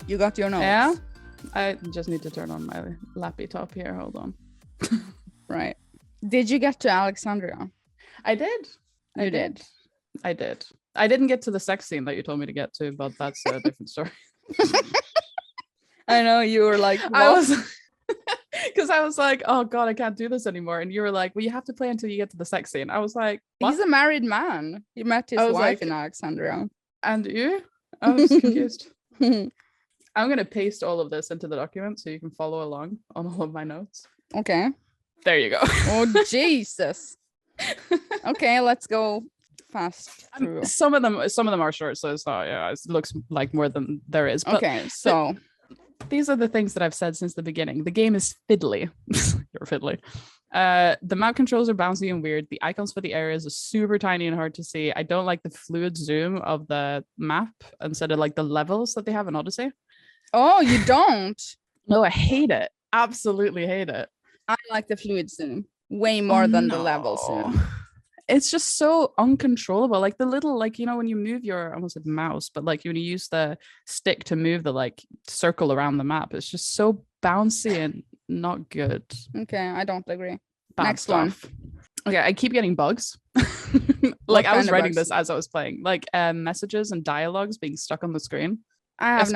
You got your notes? Yeah. I just need to turn on my lappy top here. Hold on. Right. Did you get to Alexandria? I did. You did. I did. I didn't get to the sex scene that you told me to get to, but that's a different story. I know, you were like, what? I was Because I was like, oh God, I can't do this anymore. And you were like, well, you have to play until you get to the sex scene. I was like, what? He's a married man. He met his I was wife like, in Alexandria. And you? I was confused. I'm going to paste all of this into the document so you can follow along on all of my notes. Okay. There you go. Oh, Jesus. Okay, let's go fast through. Some of them are short, so it's not, it looks like more than there is. But, okay, so these are the things that I've said since the beginning. The game is fiddly. You're fiddly. The map controls are bouncy and weird. The icons for the areas are super tiny and hard to see. I don't like the fluid zoom of the map instead of like the levels that they have in Odyssey. Oh, you don't? No, I hate it. Absolutely hate it. I like the fluid zoom way more than the level zoom. It's just so uncontrollable. Like the little, like, you know, when you move your, I almost said mouse, but like when you use the stick to move the like circle around the map, it's just so bouncy and not good. Okay, I don't agree. Bad Next stuff. Okay, I keep getting bugs. Like I was writing this as I was playing, like messages and dialogues being stuck on the screen. I have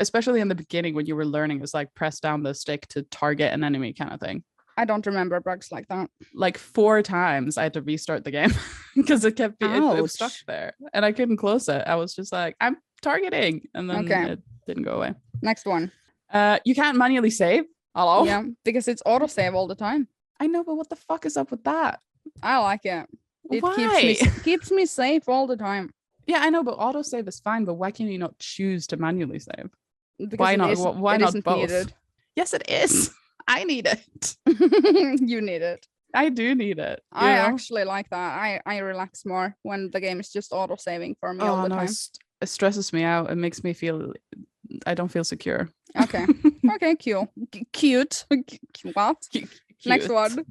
especially in the beginning when you were learning, it's like press down the stick to target an enemy kind of thing. I don't remember bugs like that. Like 4 times I had to restart the game because it kept it was stuck there and I couldn't close it. I was just like, I'm targeting, and then it didn't go away. Next one. You can't manually save. Hello? Yeah, because it's autosave all the time. I know, but what the fuck is up with that? I like it. It why? keeps me safe all the time. Yeah, I know, but autosave is fine, but why can you not choose to manually save? Because why not? Why not both? Needed. Yes, it is. I need it. You need it. I do need it. I actually like that. I relax more when the game is just auto saving for me all the time. It stresses me out. It makes me feel I don't feel secure. Okay. Okay, cute. What? Cute. Next one.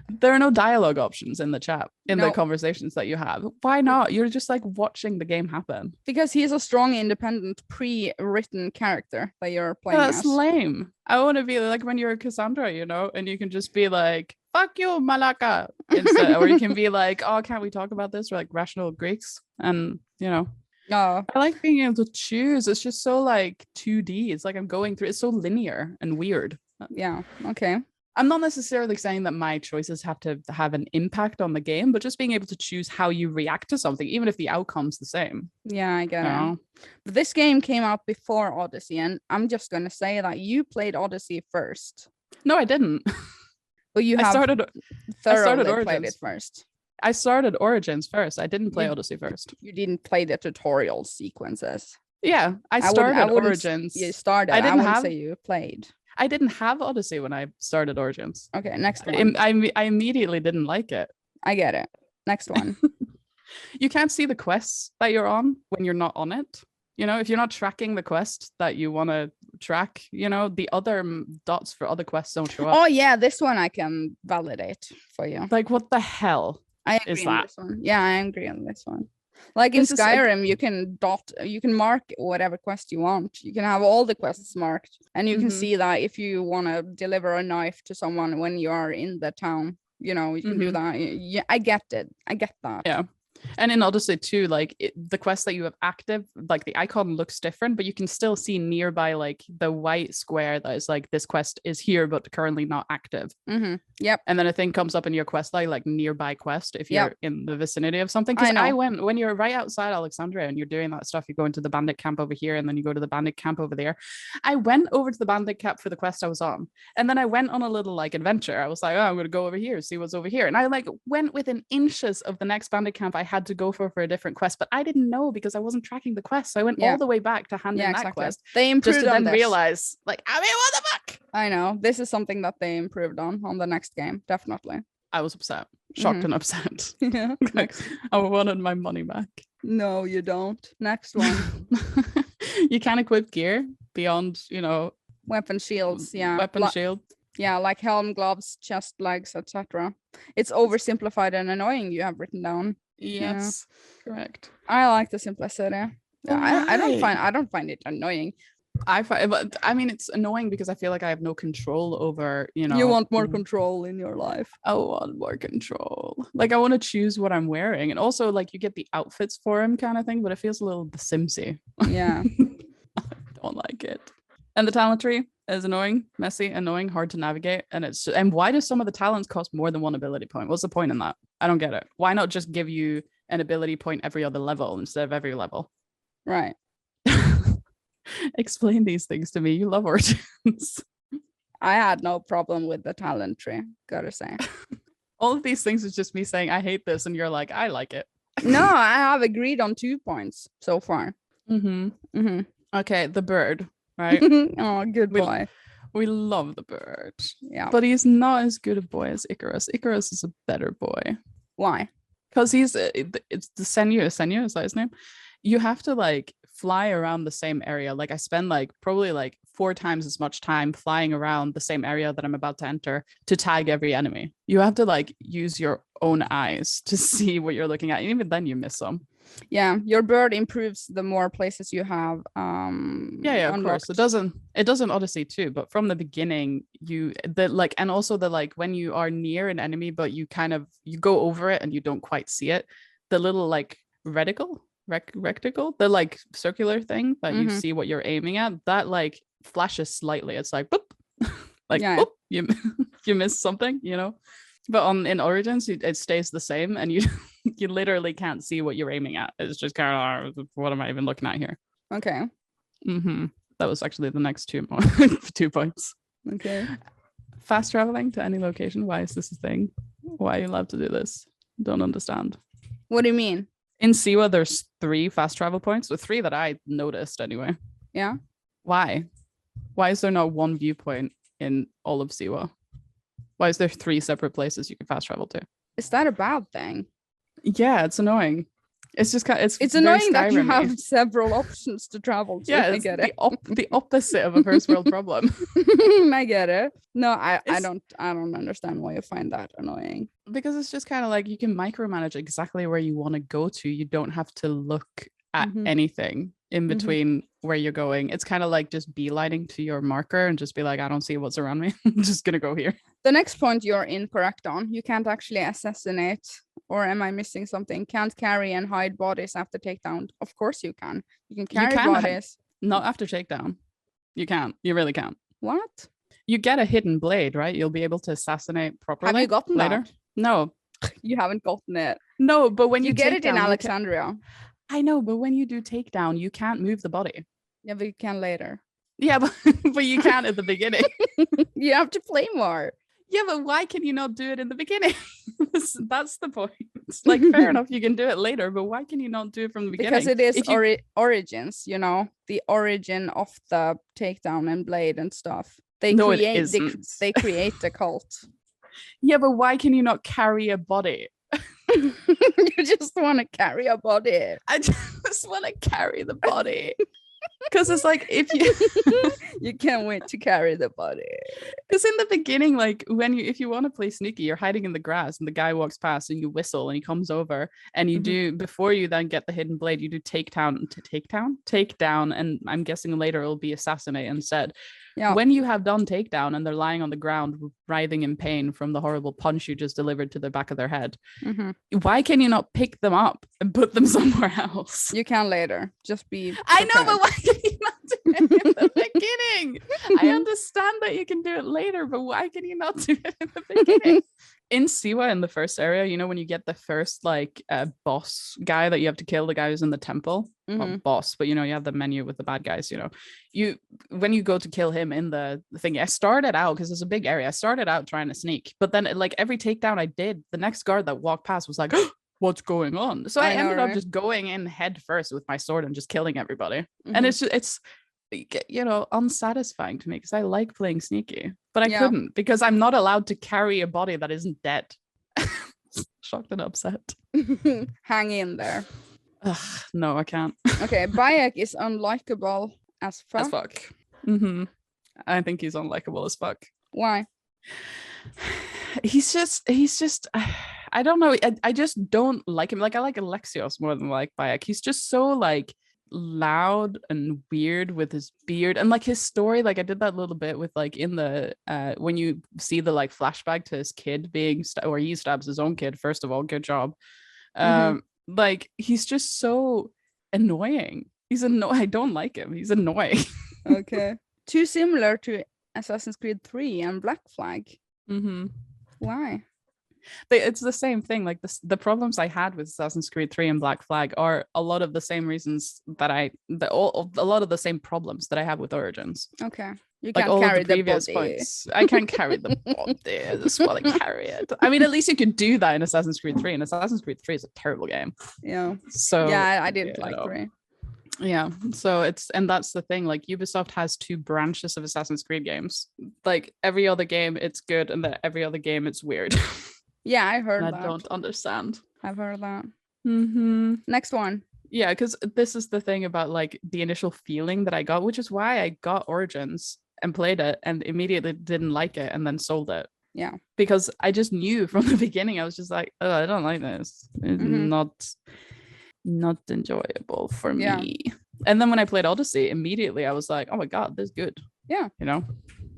There are no dialogue options in the chat in the conversations that you have. Why not? You're just like watching the game happen. Because he's a strong, independent, pre-written character that you're playing. That's lame. I want to be like when you're Cassandra, you know, and you can just be like, "Fuck you, Malaka," instead, or you can be like, "Oh, can't we talk about this?" Or like rational Greeks, and you know. Oh. I like being able to choose. It's just so like 2D. It's like I'm going through. It's so linear and weird. Yeah. Okay. I'm not necessarily saying that my choices have to have an impact on the game, but just being able to choose how you react to something, even if the outcome's the same. Yeah, I get it. But this game came out before Odyssey, and I'm just going to say that you played Odyssey first. No, I didn't. But you have thoroughly played it first. I started Origins first. I didn't play Odyssey first. You didn't play the tutorial sequences. Yeah, I started Origins. You started. I wouldn't say you played. I didn't have Odyssey when I started Origins. Okay, next one. I immediately didn't like it. I get it. Next one. You can't see the quests that you're on when you're not on it. You know, if you're not tracking the quest that you want to track, you know, the other dots for other quests don't show up. Oh, yeah, this one I can validate for you. Like, what the hell is that? This one. Yeah, I agree on this one. Like in Skyrim, you can mark whatever quest you want. You can have all the quests marked, and you can see that if you want to deliver a knife to someone when you are in the town, you know, you can do that. Yeah, I get it. I get that. Yeah. And in Odyssey too, like the quest that you have active, like the icon looks different, but you can still see nearby like the white square that is like this quest is here but currently not active. Yep. And then a thing comes up in your quest like nearby quest if you're in the vicinity of something. Because I went when you're right outside Alexandria and you're doing that stuff, you go into the bandit camp over here and then you go to the bandit camp over there. I went over to the bandit camp for the quest I was on, and then I went on a little like adventure. I was like, oh, I'm gonna go over here, see what's over here, and I like went within inches of the next bandit camp I had to go for a different quest, but I didn't know because I wasn't tracking the quest. So I went all the way back to hand in that quest. They improved just to on then realize, like, I mean, what the fuck? I know this is something that they improved on the next game, definitely. I was upset, shocked and upset. Yeah. Like, I wanted my money back. No, you don't. Next one. You can't equip gear beyond, you know, weapon shields. Yeah, weapon shield. Yeah, like helm, gloves, chest, legs, etc. It's oversimplified and annoying. You have written down. Yes, correct. I like the simplicity. I don't find it annoying. I mean, it's annoying because I feel like I have no control over, you know. You want more control in your life. I want more control. Like, I want to choose what I'm wearing, and also like you get the outfits for him kind of thing, but it feels a little The Simsy. Yeah. I don't like it. And the talent tree, It's annoying, messy, annoying, hard to navigate. And why do some of the talents cost more than one ability point? What's the point in that? I don't get it. Why not just give you an ability point every other level instead of every level? Right. Explain these things to me. You love origins. I had no problem with the talent tree, gotta say. All of these things is just me saying I hate this, and you're like, I like it. No, I have agreed on 2 points so far. Okay, the bird, right? Oh, good boy. We love the bird. Yeah. But he's not as good a boy as Icarus. Icarus is a better boy. Why? Because it's the Senyu is that his name? You have to like fly around the same area. Like I spend like probably like 4 times as much time flying around the same area that I'm about to enter to tag every enemy. You have to like use your own eyes to see what you're looking at. And even then you miss some. Yeah, your bird improves the more places you have. Yeah, of course. It doesn't Odyssey too, but from the beginning, and also when you are near an enemy, but you go over it and you don't quite see it, the little like reticle, the like circular thing that you see what you're aiming at, that like flashes slightly. It's like boop, like boop, you miss something, you know. But in Origins, it stays the same, and you you literally can't see what you're aiming at. It's just kind of what am I even looking at here? Okay. That was actually the next 2 2 points. Okay. Fast traveling to any location. Why is this a thing? Why are you allowed to do this? Don't understand. What do you mean? In Siwa, there's 3 fast travel points, with 3 that I noticed anyway. Yeah. Why? Why is there not one viewpoint in all of Siwa? Why is there 3 separate places you can fast travel to? Is that a bad thing? Yeah, it's annoying. It's just it's annoying that you have several options to travel to. Yeah, I get it. The opposite of a first world problem. I get it. No, I don't understand why you find that annoying. Because it's just kind of like you can micromanage exactly where you want to go to. You don't have to look at anything in between where you're going. It's kind of like just beelining to your marker and just be like, I don't see what's around me. I'm just gonna go here. The next point you're incorrect on. You can't actually assassinate, or am I missing something? Can't carry and hide bodies after takedown. Of course you can. You can carry bodies. Not after takedown. You can't. You really can't. What? You get a hidden blade, right? You'll be able to assassinate properly. Have you gotten later? That? No. You haven't gotten it. No, but when you get it in Alexandria. I know, but when you do takedown, you can't move the body. Yeah, but you can later. Yeah, but you can't at the beginning. You have to play more. Yeah, but why can you not do it in the beginning? That's the point. It's like, fair enough, you can do it later, but why can you not do it from the beginning? Because it is Origins, you know, the origin of the takedown and blade and stuff. They create the cult. Yeah, but why can you not carry a body? You just want to carry a body. I just want to carry the body. Because it's like, if you you can't wait to carry the body. Because in the beginning, like if you want to play sneaky, you're hiding in the grass and the guy walks past and you whistle and he comes over and you do, before you then get the hidden blade, you do takedown, and I'm guessing later it'll be assassinate instead. Yeah. When you have done takedown and they're lying on the ground writhing in pain from the horrible punch you just delivered to the back of their head, why can you not pick them up and put them somewhere else? You can later. Just be prepared. I know, but why can you not do it in the beginning? I understand that you can do it later, but why can you not do it in the beginning? In Siwa, in the first area, you know, when you get the first like boss guy that you have to kill, the guy who's in the temple, well, boss, but you know, you have the menu with the bad guys, you know, when you go to kill him in the thing, I started out, because it's a big area, I started out trying to sneak, but then like every takedown I did, the next guard that walked past was like, what's going on? So I ended up just going in head first with my sword and just killing everybody. And it's you know, unsatisfying to me because I like playing sneaky, but I couldn't because I'm not allowed to carry a body that isn't dead. Shocked and upset. Hang in there. Ugh, no, I can't. Okay, Bayek is unlikable as fuck. As fuck. I think he's unlikable as fuck. Why? He's just I don't know. I just don't like him. Like, I like Alexios more than like Bayek. He's just so like loud and weird with his beard and like his story. Like I did that little bit with like in the when you see the like flashback to his kid being or he stabs his own kid. First of all, good job. Like he's just so annoying. I don't like him. He's annoying. Okay. Too similar to Assassin's Creed 3 and Black Flag. Why? It's the same thing. Like the problems I had with Assassin's Creed 3 and Black Flag are a lot of the same reasons that a lot of the same problems that I have with Origins. Okay. You Like can't all carry of the previous points. I can't carry the bodies while I carry it. I mean, at least you could do that in Assassin's Creed 3, and Assassin's Creed 3 is a terrible game. Yeah. So yeah, I didn't like 3. Yeah, so and that's the thing, like Ubisoft has 2 branches of Assassin's Creed games. Like every other game it's good, and then every other game it's weird. Yeah, I heard that. that. I don't understand. I've heard that. Next one. Yeah, because this is the thing about like the initial feeling that I got, which is why I got Origins and played it and immediately didn't like it and then sold it. Yeah, because I just knew from the beginning. I was just like, oh, I don't like this. It's not enjoyable for me. And then when I played Odyssey, immediately I was like, oh my god, this is good. Yeah, you know.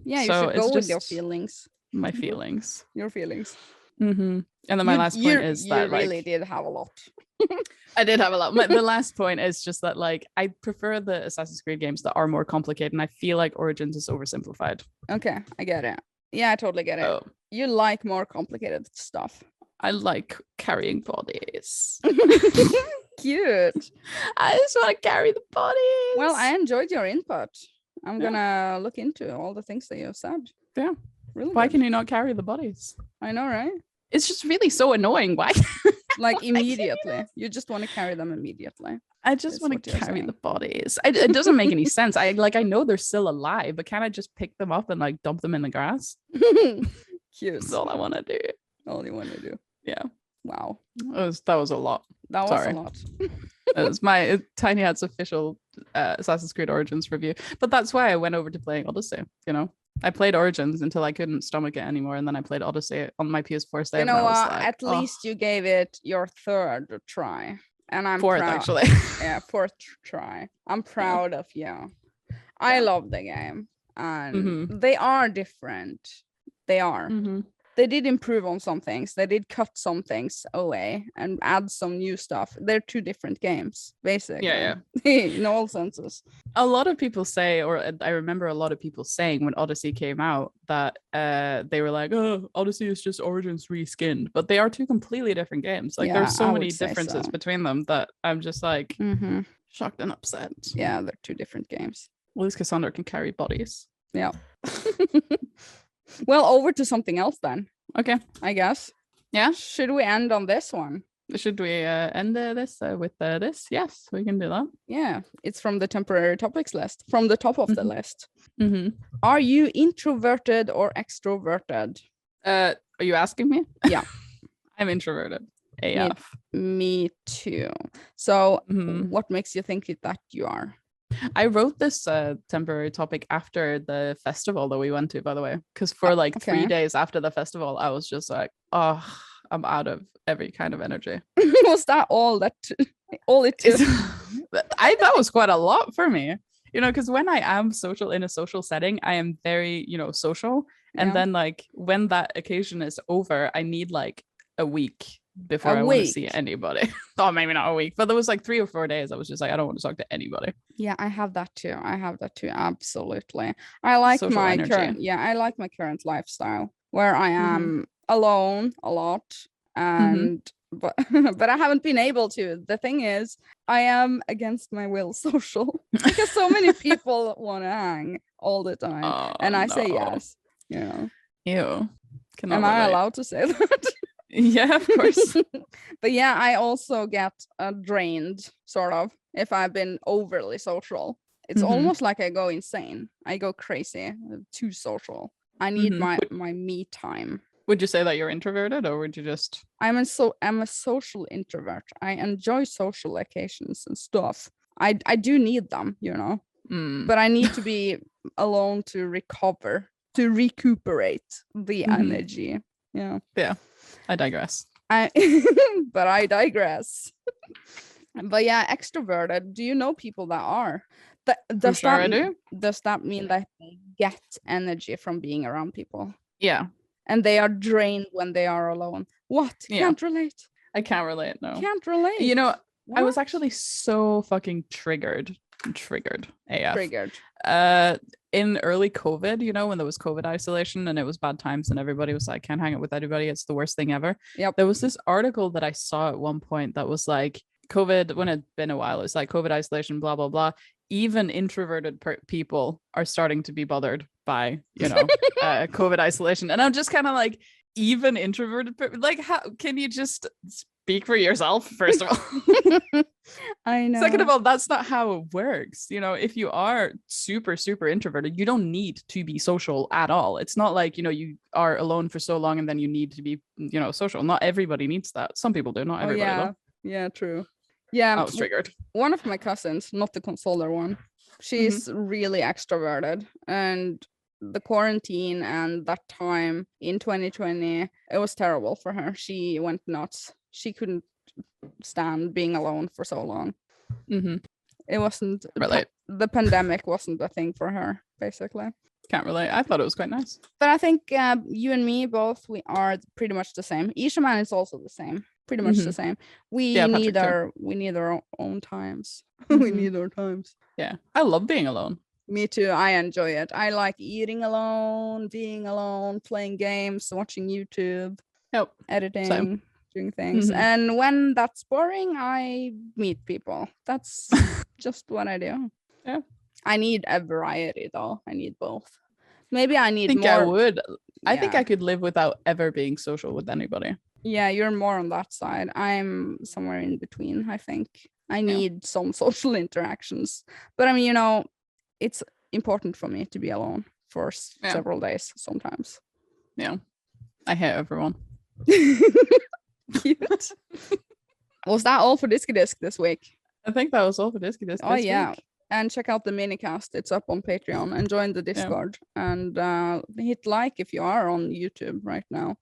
Yeah, you should go with your feelings. My feelings. Your feelings. And then my last point is that you really did have a lot. I did have a lot. The last point is just that like I prefer the Assassin's Creed games that are more complicated, and I feel like Origins is oversimplified. Okay, I get it. Yeah, I totally get it. You like more complicated stuff. I like carrying bodies. Cute. I just want to carry the bodies. Well, I enjoyed your input. I'm gonna look into all the things that you have said. Yeah. Really Why can you not carry the bodies? I know, right? It's just really so annoying. Why? Like immediately. You just want to carry them immediately. I just want to carry the bodies. It doesn't make any sense. I know they're still alive, but can't I just pick them up and like dump them in the grass? Cute. That's all I want to do. All you want to do. Yeah. Wow. That was a lot. That was a lot. That was my Tinyhats official Assassin's Creed Origins review. But that's why I went over to playing Odyssey, you know? I played Origins until I couldn't stomach it anymore, and then I played Odyssey on my PS4 save. You know what? Like, at least you gave it your 3rd try. And I'm 4th, actually. Yeah, 4th try. I'm proud of you. I love the game. And they are different. They are. They did improve on some things. They did cut some things away and add some new stuff. They're 2 different games, basically. Yeah. In all senses. A lot of people say, or I remember a lot of people saying when Odyssey came out that they were like, oh, Odyssey is just Origins reskinned. But they are 2 completely different games. Like there's so many differences between them that I'm just like shocked and upset. Yeah, they're 2 different games. At least Cassandra can carry bodies. Yeah. Well, over to something else then. Okay. I guess. Yeah. Should we end on this one? Should we end this with this? Yes, we can do that. Yeah. It's from the temporary topics list. From the top of the list. Are you introverted or extroverted? Are you asking me? Yeah. I'm introverted. AF. Me too. So what makes you think that you are? I wrote this temporary topic after the festival that we went to, by the way, because for like 3 days after the festival, I was just like, oh, I'm out of every kind of energy. Was that all it took? That was quite a lot for me, you know, because when I am social in a social setting, I am very, you know, social. And then like when that occasion is over, I need like a week before I want to see anybody. Oh, maybe not a week, but there was like 3 or 4 days I was just like, I don't want to talk to anybody. Yeah, I have that too. Absolutely. I like social my energy. I like my current lifestyle where I am alone a lot, and but I haven't been able to. The thing is, I am against my will social because so many people want to hang all the time, and I say yes. You know. Ew. Am I allowed to say that? Yeah, of course. But yeah, I also get drained, sort of, if I've been overly social. It's almost like I go insane. I go crazy, too social. I need my me time. Would you say that you're introverted, or would you just... I'm a social introvert. I enjoy social occasions and stuff. I do need them, you know. But I need to be alone to recuperate the energy. Yeah. I digress. But I digress. But yeah, extroverted. Do you know people that are? Does that mean that they get energy from being around people? Yeah. And they are drained when they are alone. What? Can't relate. I can't relate. No. Can't relate. You know, what? I was actually so fucking triggered Triggered AF. Triggered. In early COVID, you know, when there was COVID isolation and it was bad times and everybody was like, can't hang out with anybody, it's the worst thing ever. Yep. There was this article that I saw at one point that was like, COVID, when it'd been a while, it's like COVID isolation, blah, blah, blah. Even introverted people are starting to be bothered by, you know, COVID isolation. And I'm just kind of like, even introverted, like, how can you just speak for yourself, first of all? I know. Second of all, that's not how it works. You know, if you are super, super introverted, you don't need to be social at all. It's not like, you know, you are alone for so long and then you need to be, you know, social. Not everybody needs that. Some people do, not everybody though. Yeah, true. Yeah, I was triggered. One of my cousins, not the consoler one, she's really extroverted, and the quarantine and that time in 2020, it was terrible for her. She went nuts. She couldn't stand being alone for so long. It wasn't the pandemic wasn't a thing for her, basically. Can't relate. I thought it was quite nice. But I think you and me both, we are pretty much the same. Ishaman is also the same. Pretty much the same. We need our own times. We need our times. Yeah, I love being alone. Me too. I enjoy it. I like eating alone, being alone, playing games, watching YouTube, editing, doing things. And when that's boring, I meet people. That's just what I do. Yeah. I need a variety though. I need both. Maybe I need more. I would. I think I could live without ever being social with anybody. Yeah, you're more on that side. I'm somewhere in between, I think. I need some social interactions. But I mean, you know, it's important for me to be alone for several days sometimes. Yeah. I hate everyone. Cute. Was that all for Diskydisk this week? I think that was all for Diskydisk this week. And check out the minicast. It's up on Patreon. And join the Discord. And hit like if you are on YouTube right now.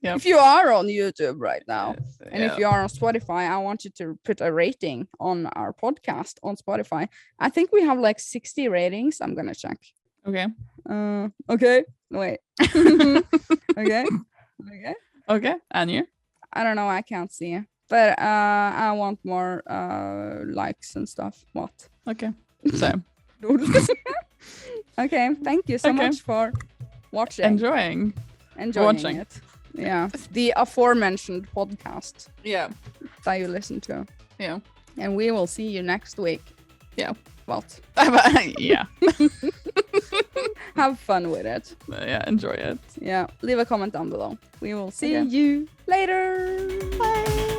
If you are on YouTube right now, and if you are on Spotify, I want you to put a rating on our podcast on Spotify. I think we have like 60 ratings. I'm gonna check. Okay. Okay. Wait. Okay. And you? I don't know. I can't see. But I want more likes and stuff. What? Okay. So. Okay. Thank you so much for watching. Enjoying Watching it. Yeah. The aforementioned podcast. Yeah. That you listen to. Yeah. And we will see you next week. Yeah. What? Yeah. Have fun with it. Yeah, enjoy it. Yeah. Leave a comment down below. We will see you later. Bye.